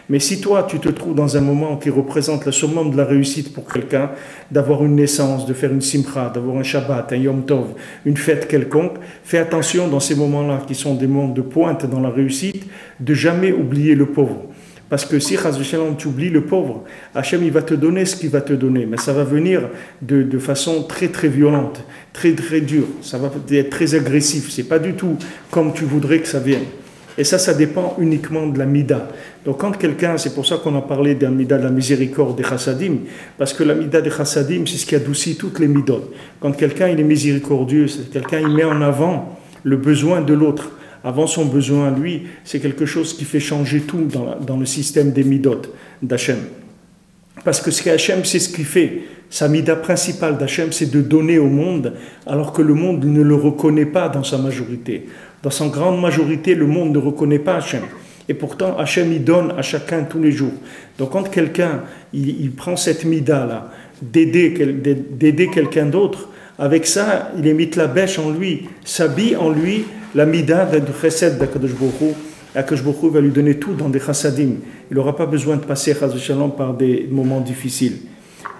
Mais si toi tu te trouves dans un moment qui représente le summum de la réussite pour quelqu'un, d'avoir une naissance, de faire une simcha, d'avoir un Shabbat, un Yom Tov, une fête quelconque, fais attention dans ces moments-là qui sont des moments de pointe dans la réussite, de jamais oublier le pauvre. Parce que si tu oublies le pauvre, Hachem il va te donner ce qu'il va te donner, mais ça va venir de façon très très violente, très très dure, ça va être très agressif, c'est pas du tout comme tu voudrais que ça vienne. Et ça dépend uniquement de la mida. Donc quand quelqu'un, c'est pour ça qu'on a parlé d'un mida de la miséricorde des chassadim, parce que la mida des chassadim, c'est ce qui adoucit toutes les midot. Quand quelqu'un il est miséricordieux, c'est quelqu'un il met en avant le besoin de l'autre. Avant son besoin à lui, c'est quelque chose qui fait changer tout dans le système des midot d'Hachem. Parce que ce qu'Hachem, c'est ce qu'il fait. Sa mida principale d'Hachem, c'est de donner au monde, alors que le monde ne le reconnaît pas dans sa majorité. Dans sa grande majorité, le monde ne reconnaît pas Hachem. Et pourtant, Hachem, il donne à chacun tous les jours. Donc quand quelqu'un, il prend cette mida-là, d'aider quelqu'un d'autre, avec ça, il émite la bêche en lui, s'habille en lui, la mida de chesed d'Akadosh Baruch Hu. Akadosh Baruch Hu va lui donner tout dans des chassadim. Il n'aura pas besoin de passer par des moments difficiles.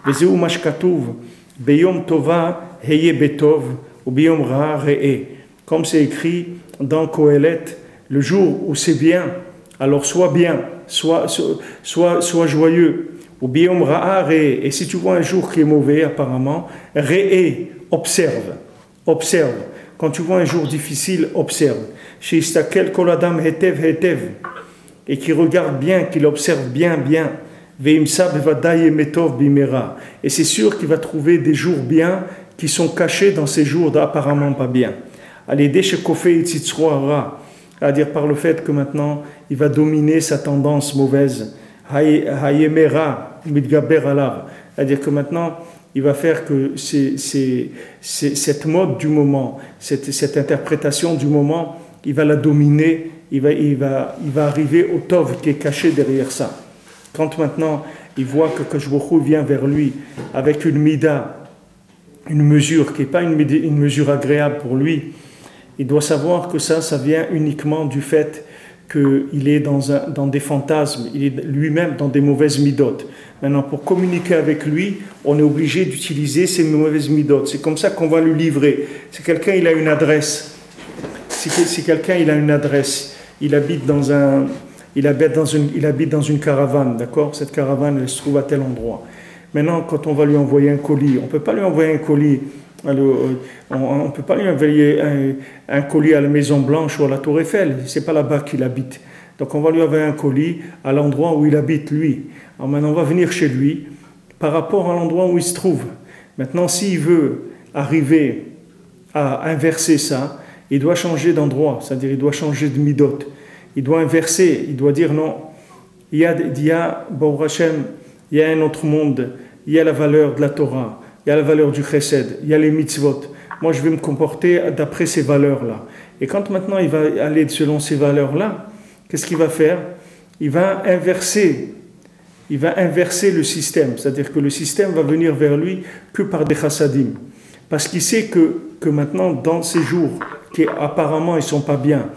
Vezeu mashkatuv beyom tova heye betov ou beyom ra re'e. Comme c'est écrit dans Kohelet, le jour où c'est bien, alors sois bien, sois joyeux. Ou beyom ra re'e. Et si tu vois un jour qui est mauvais apparemment, re'e, observe. Quand tu vois un jour difficile, observe. Chez Istakel Koladam Hetev Hetev. Et qui regarde bien, qu'il observe bien. Veimsa Bevadaye Metov Bimera. Et c'est sûr qu'il va trouver des jours bien qui sont cachés dans ces jours apparemment pas bien. Allez, Deshekofe Itzitzroara. C'est-à-dire par le fait que maintenant, il va dominer sa tendance mauvaise. Hayemera Midgaber Alav. C'est-à-dire que maintenant, il va faire que cette mode du moment, cette interprétation du moment, il va la dominer, il va arriver au tov qui est caché derrière ça. Quand maintenant il voit que Akadosh Baruch Hu vient vers lui avec une mida, une mesure qui n'est pas une mesure agréable pour lui, il doit savoir que ça vient uniquement du fait qu'il est dans des fantasmes, il est lui-même dans des mauvaises midotes. Maintenant, pour communiquer avec lui, on est obligé d'utiliser ces mauvaises midotes. C'est comme ça qu'on va lui livrer. C'est quelqu'un, il a une adresse. si quelqu'un il a une adresse, il habite dans une caravane, d'accord? Cette caravane, elle se trouve à tel endroit. Maintenant, quand on va lui envoyer un colis, on ne peut pas lui envoyer un colis, on peut pas lui envoyer un colis à la Maison Blanche ou à la Tour Eiffel. C'est pas là-bas qu'il habite. Donc, on va lui envoyer un colis à l'endroit où il habite, lui. Alors maintenant, on va venir chez lui par rapport à l'endroit où il se trouve. Maintenant, s'il veut arriver à inverser ça, il doit changer d'endroit, c'est-à-dire il doit changer de midot. Il doit inverser, il doit dire non. Il y a Baruch Hashem, il y a un autre monde, il y a la valeur de la Torah, il y a la valeur du chesed, il y a les mitzvot. Moi, je vais me comporter d'après ces valeurs-là. Et quand maintenant il va aller selon ces valeurs-là, qu'est-ce qu'il va faire? Il va inverser le système, c'est-à-dire que le système va venir vers lui que par des chassadim. Parce qu'il sait que maintenant, dans ces jours qui apparemment ils ne sont pas bien,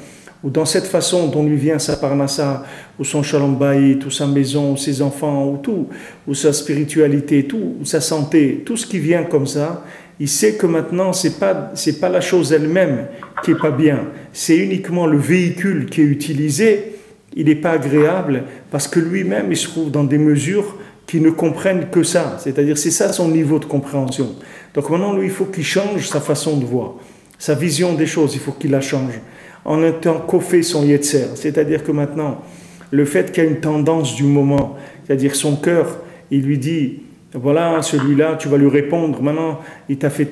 ou dans cette façon dont lui vient sa parnassa, ou son shalom bayit, ou sa maison, ou ses enfants, ou tout, ou sa spiritualité, tout, ou sa santé, tout ce qui vient comme ça, il sait que maintenant, c'est pas la chose elle-même qui n'est pas bien, c'est uniquement le véhicule qui est utilisé, il n'est pas agréable, parce que lui-même, il se trouve dans des mesures qui ne comprennent que ça, c'est-à-dire c'est ça son niveau de compréhension. Donc maintenant, lui, il faut qu'il change sa façon de voir, sa vision des choses, il faut qu'il la change, en étant qu'au son yetzer, c'est-à-dire que maintenant, le fait qu'il y a une tendance du moment, c'est-à-dire son cœur, il lui dit, voilà, celui-là, tu vas lui répondre, maintenant, il t'a fait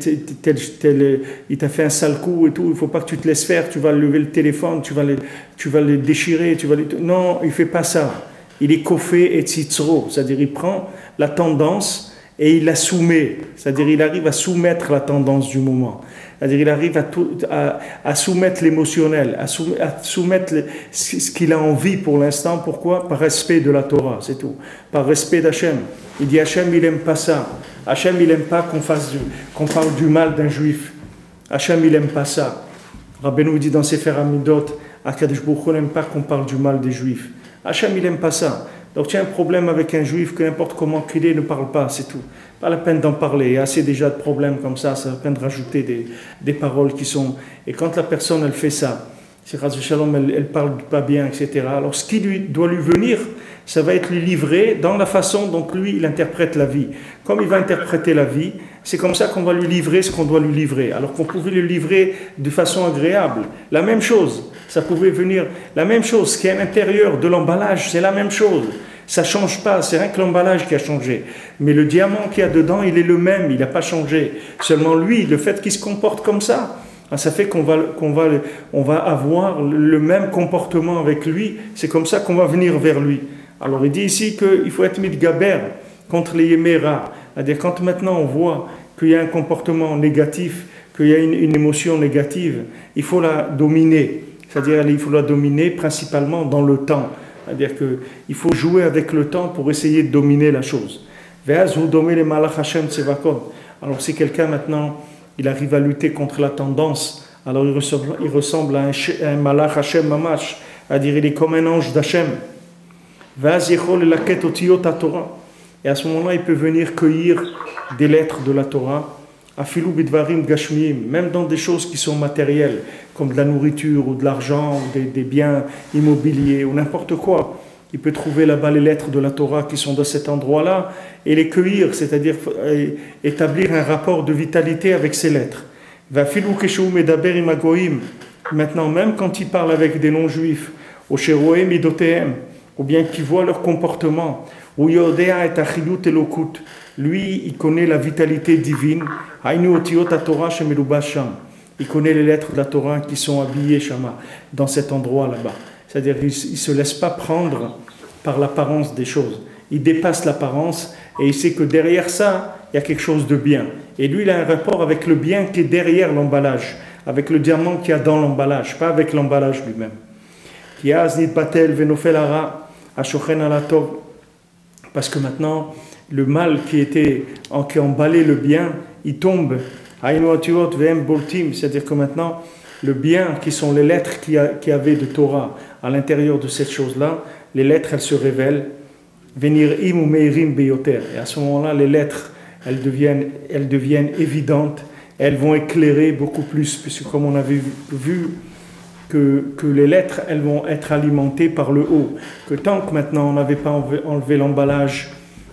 il t'a fait un sale coup et tout, il ne faut pas que tu te laisses faire, tu vas lever le téléphone, tu vas le déchirer, non, il ne fait pas ça. Il est kofé et tzitzro, c'est-à-dire il prend la tendance et il la soumet, c'est-à-dire il arrive à soumettre la tendance du moment, c'est-à-dire il arrive à soumettre l'émotionnel, à soumettre ce qu'il a envie pour l'instant. Pourquoi? Par respect de la Torah, c'est tout, par respect d'Hachem. Il dit Hachem il n'aime pas ça, Hachem il n'aime pas qu'on parle du mal d'un juif, Hachem il n'aime pas ça. Rabbeinu dit dans Sefer Hamidot, Akadosh Baruch Hu n'aime pas qu'on parle du mal des juifs, Hachem il n'aime pas ça. Donc tu as un problème avec un juif, que n'importe comment qu'il est, ne parle pas, c'est tout. Pas la peine d'en parler, il y a assez déjà de problèmes comme ça la peine de rajouter des paroles qui sont... Et quand la personne, elle fait ça, si elle parle pas bien, etc. Alors ce qui doit lui venir, ça va être lui livré dans la façon dont lui, il interprète la vie. Comme il va interpréter la vie, c'est comme ça qu'on va lui livrer ce qu'on doit lui livrer. Alors qu'on pouvait le livrer de façon agréable. La même chose, ça pouvait venir, la même chose, ce qui est à l'intérieur de l'emballage, c'est la même chose. Ça ne change pas, c'est rien que l'emballage qui a changé. Mais le diamant qu'il y a dedans, il est le même, il n'a pas changé. Seulement lui, le fait qu'il se comporte comme ça fait qu'on va avoir le même comportement avec lui. C'est comme ça qu'on va venir vers lui. Alors il dit ici qu'il faut être mitgaber contre les yéméra. C'est-à-dire quand maintenant on voit qu'il y a un comportement négatif, qu'il y a une émotion négative, il faut la dominer. C'est-à-dire il faut la dominer principalement dans le temps. C'est-à-dire qu'il faut jouer avec le temps pour essayer de dominer la chose. Alors si quelqu'un maintenant, il arrive à lutter contre la tendance, alors il ressemble à un malach Hashem mamash, c'est-à-dire il est comme un ange d'Hashem. Et à ce moment-là, il peut venir cueillir des lettres de la Torah, même dans des choses qui sont matérielles, comme de la nourriture ou de l'argent, ou des biens immobiliers ou n'importe quoi. Il peut trouver là-bas les lettres de la Torah qui sont dans cet endroit-là et les cueillir, c'est-à-dire établir un rapport de vitalité avec ces lettres. Maintenant, même quand il parle avec des non-juifs, ou bien qui voient leur comportement, lui, il connaît la vitalité divine. Il connaît les lettres de la Torah qui sont habillées dans cet endroit là-bas. C'est-à-dire qu'il ne se laisse pas prendre par l'apparence des choses. Il dépasse l'apparence et il sait que derrière ça, il y a quelque chose de bien. Et lui, il a un rapport avec le bien qui est derrière l'emballage, avec le diamant qu'il y a dans l'emballage, pas avec l'emballage lui-même. Parce que maintenant, le mal qui emballait le bien, il tombe. C'est-à-dire que maintenant, le bien qui sont les lettres qu'il y avait de Torah à l'intérieur de cette chose-là, les lettres, elles se révèlent. Venir im ou meirim beyoter. Et à ce moment-là, les lettres, elles deviennent évidentes. Elles vont éclairer beaucoup plus, puisque comme on avait vu que les lettres, elles vont être alimentées par le haut. Que tant que maintenant on n'avait pas enlevé l'emballage,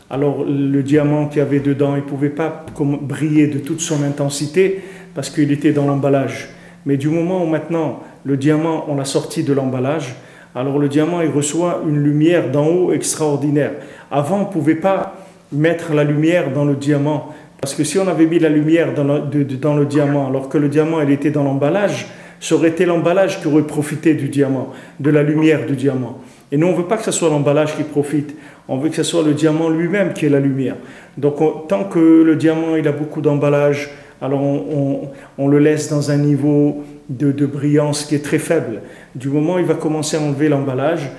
alors le diamant qu'il y avait dedans, il ne pouvait pas briller de toute son intensité parce qu'il était dans l'emballage. Mais du moment où maintenant le diamant, on l'a sorti de l'emballage, alors le diamant, il reçoit une lumière d'en haut extraordinaire. Avant, on ne pouvait pas mettre la lumière dans le diamant. Parce que si on avait mis la lumière dans le diamant, alors que le diamant, il était dans l'emballage, ça aurait été l'emballage qui aurait profité du diamant, de la lumière du diamant. Et nous, on ne veut pas que ce soit l'emballage qui profite. On veut que ce soit le diamant lui-même qui ait la lumière. Donc, tant que le diamant, il a beaucoup d'emballage, alors on le laisse dans un niveau de brillance qui est très faible. Du moment où il va commencer à enlever l'emballage,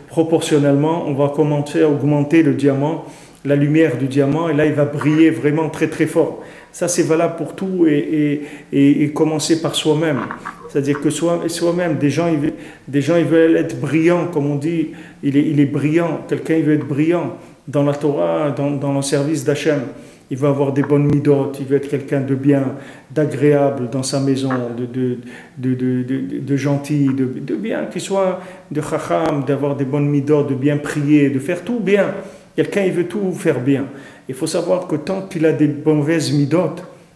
proportionnellement, on va commencer à augmenter le diamant, la lumière du diamant, et là, il va briller vraiment très très fort. Ça, c'est valable pour tout et commencer par soi-même. C'est-à-dire que soi-même, des gens, ils veulent être brillants, comme on dit, il est brillant. Quelqu'un, il veut être brillant dans la Torah, dans le service d'Hachem. Il veut avoir des bonnes midot, il veut être quelqu'un de bien, d'agréable dans sa maison, de gentil, de bien, qu'il soit de chacham, d'avoir des bonnes midot, de bien prier, de faire tout bien. Quelqu'un, il veut tout faire bien. Il faut savoir que tant qu'il a des mauvaises midot,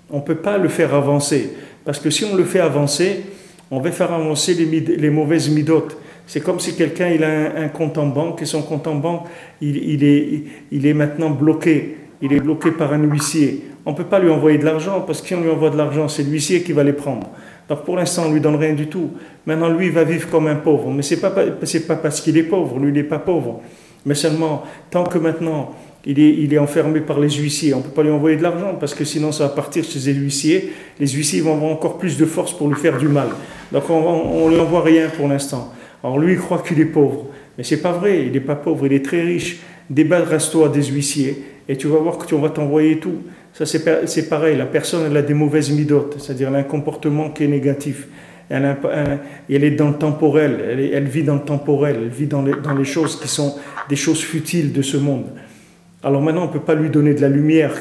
on ne peut pas le faire avancer. Parce que si on le fait avancer, on va faire avancer les mauvaises midot. C'est comme si quelqu'un il a un compte en banque et son compte en banque, il est maintenant bloqué. Il est bloqué par un huissier. On ne peut pas lui envoyer de l'argent parce que si on lui envoie de l'argent, c'est l'huissier qui va les prendre. Donc pour l'instant, on ne lui donne rien du tout. Maintenant, lui, il va vivre comme un pauvre. Mais ce n'est pas parce qu'il est pauvre. Lui, il n'est pas pauvre. Mais seulement, tant que maintenant, il est enfermé par les huissiers, on ne peut pas lui envoyer de l'argent parce que sinon, ça va partir chez les huissiers. Les huissiers vont avoir encore plus de force pour lui faire du mal. Donc on ne lui envoie rien pour l'instant. Alors lui, il croit qu'il est pauvre. Mais ce n'est pas vrai. Il n'est pas pauvre. Il est très riche. Débarrasse-toi des huissiers. Et tu vas voir que tu vas t'envoyer tout. Ça, c'est pareil. La personne, elle a des mauvaises midotes, c'est-à-dire elle a un comportement qui est négatif. Elle est dans le temporel. Elle vit dans le temporel. Elle vit dans les choses qui sont des choses futiles de ce monde. Alors maintenant, on ne peut pas lui donner de la lumière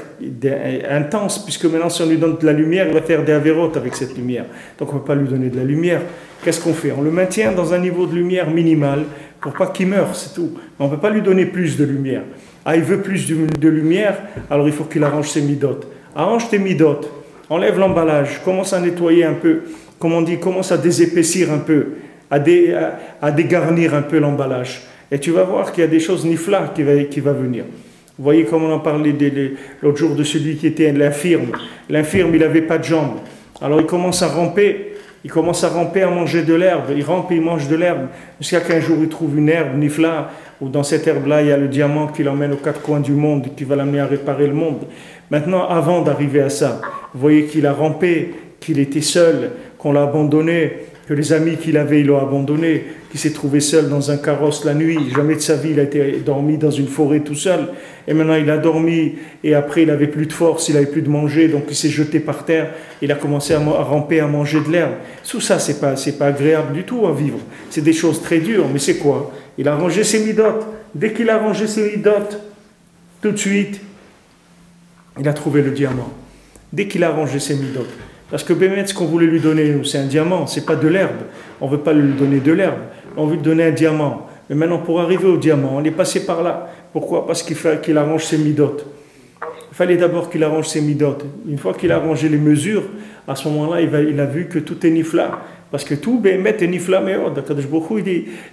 intense, puisque maintenant, si on lui donne de la lumière, il va faire des avérotes avec cette lumière. Donc, on ne peut pas lui donner de la lumière. Qu'est-ce qu'on fait? On le maintient dans un niveau de lumière minimal pour pas qu'il meure, c'est tout. Mais on ne peut pas lui donner plus de lumière. Ah, il veut plus de lumière, alors il faut qu'il arrange ses midotes. Arrange tes midotes, enlève l'emballage, commence à nettoyer un peu, comme on dit, commence à désépaissir un peu, à dégarnir un peu l'emballage. Et tu vas voir qu'il y a des choses nifla qui va venir. Vous voyez comme on en parlait l'autre jour de celui qui était l'infirme. L'infirme, il n'avait pas de jambes. Alors il commence à ramper. Il commence à ramper, à manger de l'herbe. Il rampe et il mange de l'herbe. Jusqu'à qu'un jour, il trouve une herbe, nifla, où dans cette herbe-là, il y a le diamant qui l'emmène aux quatre coins du monde, qui va l'amener à réparer le monde. Maintenant, avant d'arriver à ça, vous voyez qu'il a rampé, qu'il était seul, qu'on l'a abandonné, que les amis qu'il avait, ils l'ont abandonné, qu'il s'est trouvé seul dans un carrosse la nuit. Jamais de sa vie, il a été dormi dans une forêt tout seul. Et maintenant, il a dormi, et après, il n'avait plus de force, il n'avait plus de manger, donc il s'est jeté par terre. Il a commencé à ramper, à manger de l'herbe. Tout ça, c'est pas agréable du tout à vivre. C'est des choses très dures, mais c'est quoi? Il a rangé ses midotes. Dès qu'il a rangé ses midotes, tout de suite, il a trouvé le diamant. Dès qu'il a rangé ses midotes. Parce que Bémet, ce qu'on voulait lui donner, nous, c'est un diamant, c'est pas de l'herbe. On ne veut pas lui donner de l'herbe, on veut lui donner un diamant. Mais maintenant, pour arriver au diamant, on est passé par là. Pourquoi? Parce qu'il arrange ses midotes. Il fallait d'abord qu'il arrange ses midotes. Une fois qu'il a arrangé les mesures, à ce moment-là, il a vu que tout est nifla. Parce que tout Bémet est nifla, mais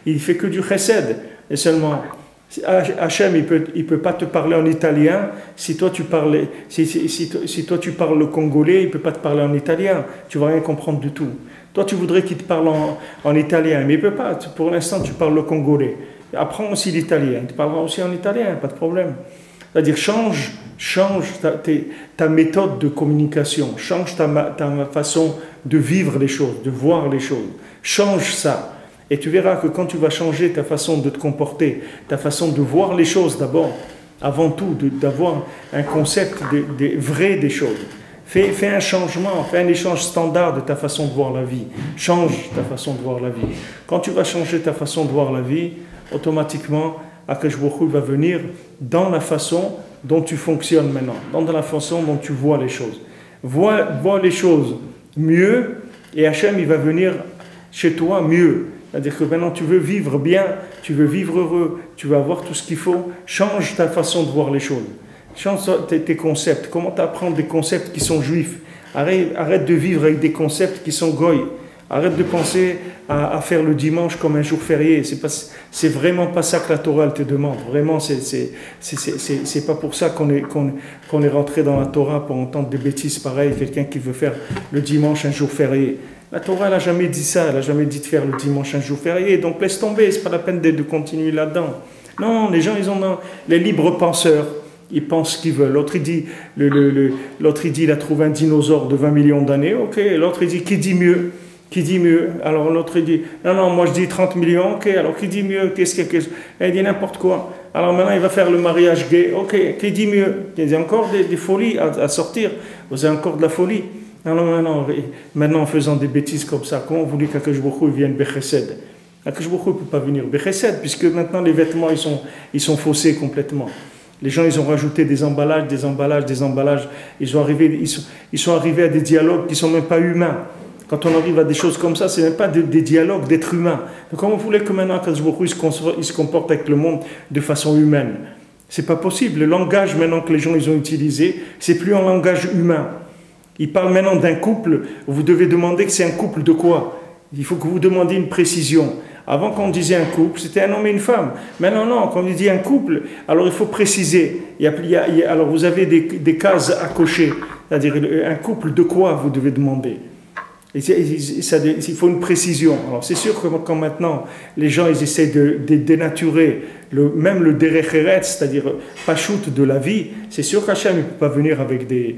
il fait que du chesed. Et seulement, Hachem, il peut pas te parler en italien. Si toi tu parles le congolais, il peut pas te parler en italien. Tu vas rien comprendre du tout. Toi, tu voudrais qu'il te parle en italien, mais il peut pas. Pour l'instant, tu parles le congolais. Apprends aussi l'italien. Tu parleras aussi en italien, pas de problème. C'est-à-dire, change ta méthode de communication. Change ta façon de vivre les choses, de voir les choses. Change ça. Et tu verras que quand tu vas changer ta façon de te comporter, ta façon de voir les choses d'abord, avant tout, d'avoir un concept vrai des choses. Fais un changement, fais un échange standard de ta façon de voir la vie. Change ta façon de voir la vie. Quand tu vas changer ta façon de voir la vie, automatiquement, Akash Baruch Hu va venir dans la façon dont tu fonctionnes maintenant, dans la façon dont tu vois les choses. Vois les choses mieux, et Hachem, il va venir chez toi, mieux. C'est-à-dire que maintenant tu veux vivre bien, tu veux vivre heureux, tu veux avoir tout ce qu'il faut, change ta façon de voir les choses. Change tes concepts. Comment t'apprendre des concepts qui sont juifs? Arrête de vivre avec des concepts qui sont goy. Arrête de penser à faire le dimanche comme un jour férié. C'est vraiment pas ça que la Torah elle te demande. Vraiment, c'est pas pour ça qu'on est rentré dans la Torah pour entendre des bêtises pareilles. Quelqu'un qui veut faire le dimanche un jour férié. La Torah elle n'a jamais dit ça. Elle n'a jamais dit de faire le dimanche un jour férié. Donc laisse tomber. C'est pas la peine de continuer là-dedans. Non, les gens ils ont les libres penseurs. Ils pensent ce qu'ils veulent. L'autre il dit, l'autre il dit, il a trouvé un dinosaure de 20 millions d'années. Ok. L'autre il dit, qui dit mieux? Qui dit mieux? Alors l'autre dit, non, moi je dis 30 millions, ok, alors qui dit mieux? Il dit n'importe quoi. Alors maintenant il va faire le mariage gay, ok, qui dit mieux? Il y a encore des folies à sortir, vous avez encore de la folie. Alors maintenant en faisant des bêtises comme ça, comment vous voulez qu'Akadosh Baruch Hu vienne Bechesed? Akadosh Baruch Hu ne peut pas venir Bechesed, puisque maintenant les vêtements ils sont faussés complètement. Les gens, ils ont rajouté des emballages. Ils sont arrivés à des dialogues qui ne sont même pas humains. Quand on arrive à des choses comme ça, ce n'est même pas des dialogues d'êtres humains. Donc comment vous voulez que maintenant, Akadosh Baruch Hu, il se comporte avec le monde de façon humaine? C'est pas possible. Le langage maintenant que les gens ils ont utilisé, c'est plus un langage humain. Ils parlent maintenant d'un couple. Vous devez demander que c'est un couple de quoi? Il faut que vous demandiez une précision. Avant, quand on disait un couple, c'était un homme et une femme. Maintenant, non, quand on dit un couple, alors il faut préciser. Alors vous avez des cases à cocher. C'est-à-dire, un couple de quoi vous devez demander? Il faut une précision. Alors c'est sûr que quand maintenant les gens ils essaient de dénaturer même le derech eretz, c'est-à-dire pachout de la vie, c'est sûr qu'Hachem ne peut pas venir avec des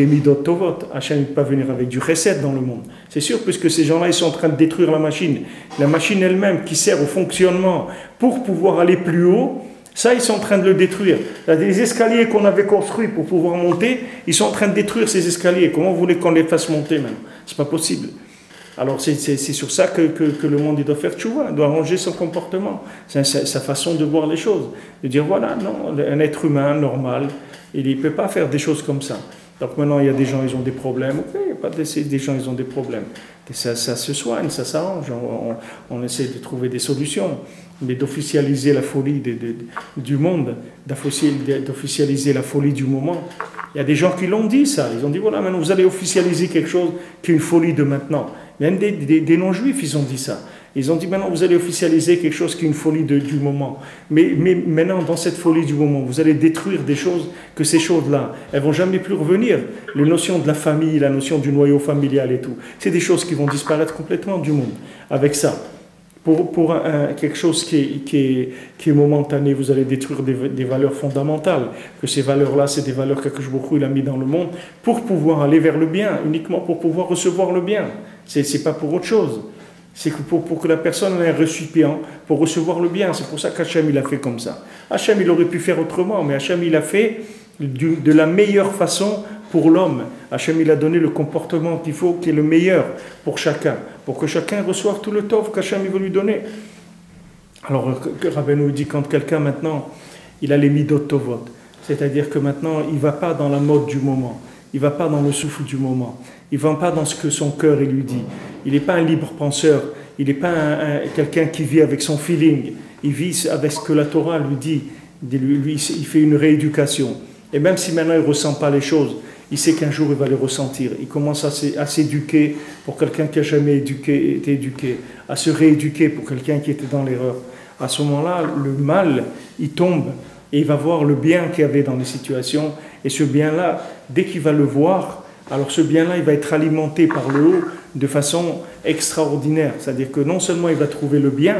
midot tovot. Hachem ne peut pas venir avec du chesed dans le monde. C'est sûr, puisque ces gens-là ils sont en train de détruire la machine elle-même qui sert au fonctionnement pour pouvoir aller plus haut. Ça, ils sont en train de le détruire. Les escaliers qu'on avait construits pour pouvoir monter, ils sont en train de détruire ces escaliers. Comment vous voulez qu'on les fasse monter maintenant? C'est pas possible. Alors c'est sur ça que le monde il doit faire tchouva, il doit arranger son comportement, sa façon de voir les choses. De dire voilà, non, un être humain normal, il ne peut pas faire des choses comme ça. Donc maintenant, il y a des gens, ils ont des problèmes. Ok, il n'y a pas des gens, ils ont des problèmes. Et ça se soigne, ça s'arrange. On essaie de trouver des solutions. Mais d'officialiser la folie du monde, d'officialiser la folie du moment. Il y a des gens qui l'ont dit ça. Ils ont dit voilà, maintenant vous allez officialiser quelque chose qui est une folie de maintenant. Même des non-juifs, ils ont dit ça. Ils ont dit maintenant vous allez officialiser quelque chose qui est une folie du moment. Mais maintenant, dans cette folie du moment, vous allez détruire des choses que ces choses-là, elles ne vont jamais plus revenir. La notion de la famille, la notion du noyau familial et tout, c'est des choses qui vont disparaître complètement du monde avec ça. Pour quelque chose qui est momentané, vous allez détruire des valeurs fondamentales. Que ces valeurs-là, c'est des valeurs qu'Akadosh Baruch Hu il a mis dans le monde pour pouvoir aller vers le bien, uniquement pour pouvoir recevoir le bien. C'est pas pour autre chose. C'est que pour que la personne ait un récipient pour recevoir le bien. C'est pour ça qu'Hachem il a fait comme ça. Hachem il aurait pu faire autrement, mais Hachem il a fait de la meilleure façon pour l'homme. Hachem il a donné le comportement qu'il faut, qui est le meilleur pour chacun, pour que chacun reçoive tout le tov qu'Hachem il veut lui donner. Alors Rabbeinu dit quand quelqu'un maintenant il a les midot tovot, c'est-à-dire que maintenant il ne va pas dans la mode du moment, il ne va pas dans le souffle du moment, il ne va pas dans ce que son cœur il lui dit. Il n'est pas un libre penseur, il n'est pas quelqu'un qui vit avec son feeling, il vit avec ce que la Torah lui dit. Lui, il fait une rééducation. Et même si maintenant il ne ressent pas les choses, il sait qu'un jour il va les ressentir. Il commence à s'éduquer pour quelqu'un qui n'a jamais été éduqué, à se rééduquer pour quelqu'un qui était dans l'erreur. À ce moment-là, le mal, il tombe et il va voir le bien qu'il y avait dans les situations. Et ce bien-là, dès qu'il va le voir, alors ce bien-là, il va être alimenté par le haut de façon extraordinaire. C'est-à-dire que non seulement il va trouver le bien,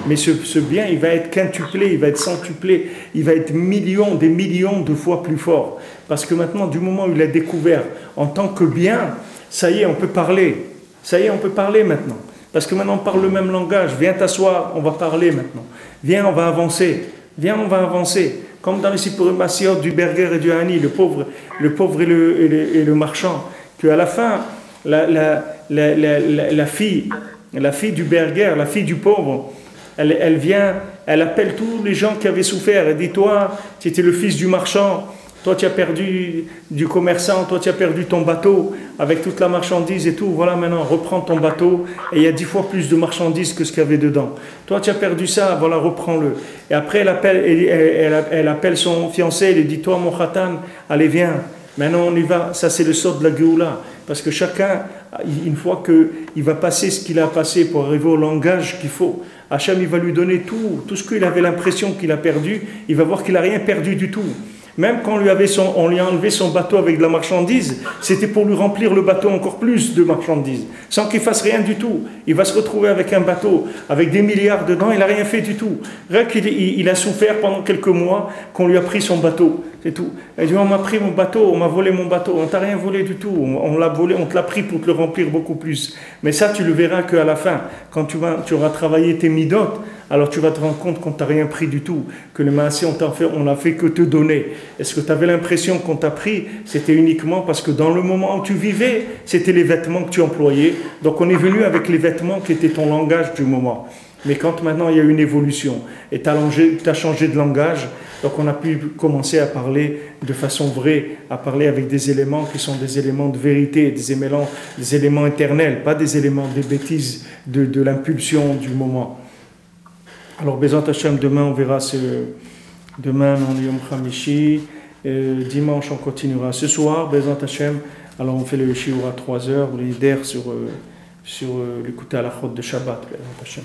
mais ce bien, il va être quintuplé, il va être centuplé, il va être des millions de fois plus fort. Parce que maintenant, du moment où il a découvert en tant que bien, ça y est, on peut parler. Ça y est, on peut parler maintenant. Parce que maintenant, on parle le même langage. Viens t'asseoir, on va parler maintenant. Viens, on va avancer. Viens, on va avancer. Comme dans les Sipurim Massiot du Berger et du Hani, le pauvre et le marchand, qu'à la fin, la fille du Berger, la fille du pauvre, elle vient, elle appelle tous les gens qui avaient souffert. Elle dit, toi, tu étais le fils du marchand, toi tu as perdu du commerçant, toi tu as perdu ton bateau avec toute la marchandise et tout, voilà maintenant reprends ton bateau et il y a 10 fois plus de marchandises que ce qu'il y avait dedans. Toi tu as perdu ça, voilà reprends-le. Et après elle appelle son fiancé, elle lui dit toi mon khatan, allez viens, maintenant on y va, ça c'est le sort de la Géoula. Parce que chacun, une fois qu'il va passer ce qu'il a passé pour arriver au langage qu'il faut, Hachem il va lui donner tout ce qu'il avait l'impression qu'il a perdu, il va voir qu'il n'a rien perdu du tout. Même quand on lui a enlevé son bateau avec de la marchandise, c'était pour lui remplir le bateau encore plus de marchandises, sans qu'il fasse rien du tout. Il va se retrouver avec un bateau, avec des milliards dedans, il n'a rien fait du tout. Rien qu'il a souffert pendant quelques mois qu'on lui a pris son bateau, c'est tout. Il dit, on m'a pris mon bateau, on m'a volé mon bateau, on t'a rien volé du tout, on l'a volé, on te l'a pris pour te le remplir beaucoup plus. Mais ça, tu le verras qu'à la fin, quand tu auras travaillé tes midotes, alors tu vas te rendre compte qu'on t'a rien pris du tout, que le maasé on n'a fait que te donner. Est-ce que tu avais l'impression qu'on t'a pris? C'était uniquement parce que dans le moment où tu vivais, c'était les vêtements que tu employais. Donc on est venu avec les vêtements qui étaient ton langage du moment. Mais quand maintenant il y a une évolution et tu as changé de langage, donc on a pu commencer à parler de façon vraie, à parler avec des éléments qui sont des éléments de vérité, des éléments éternels, pas des éléments des bêtises de l'impulsion du moment. Alors, Bezat Hashem, demain, on verra demain, on est Yom Hamishi. Dimanche, on continuera. Ce soir, Bezat Hashem, alors on fait le Shiur à 3h, l'idée sur l'écouter à la chôte de Shabbat, Bezat Hashem.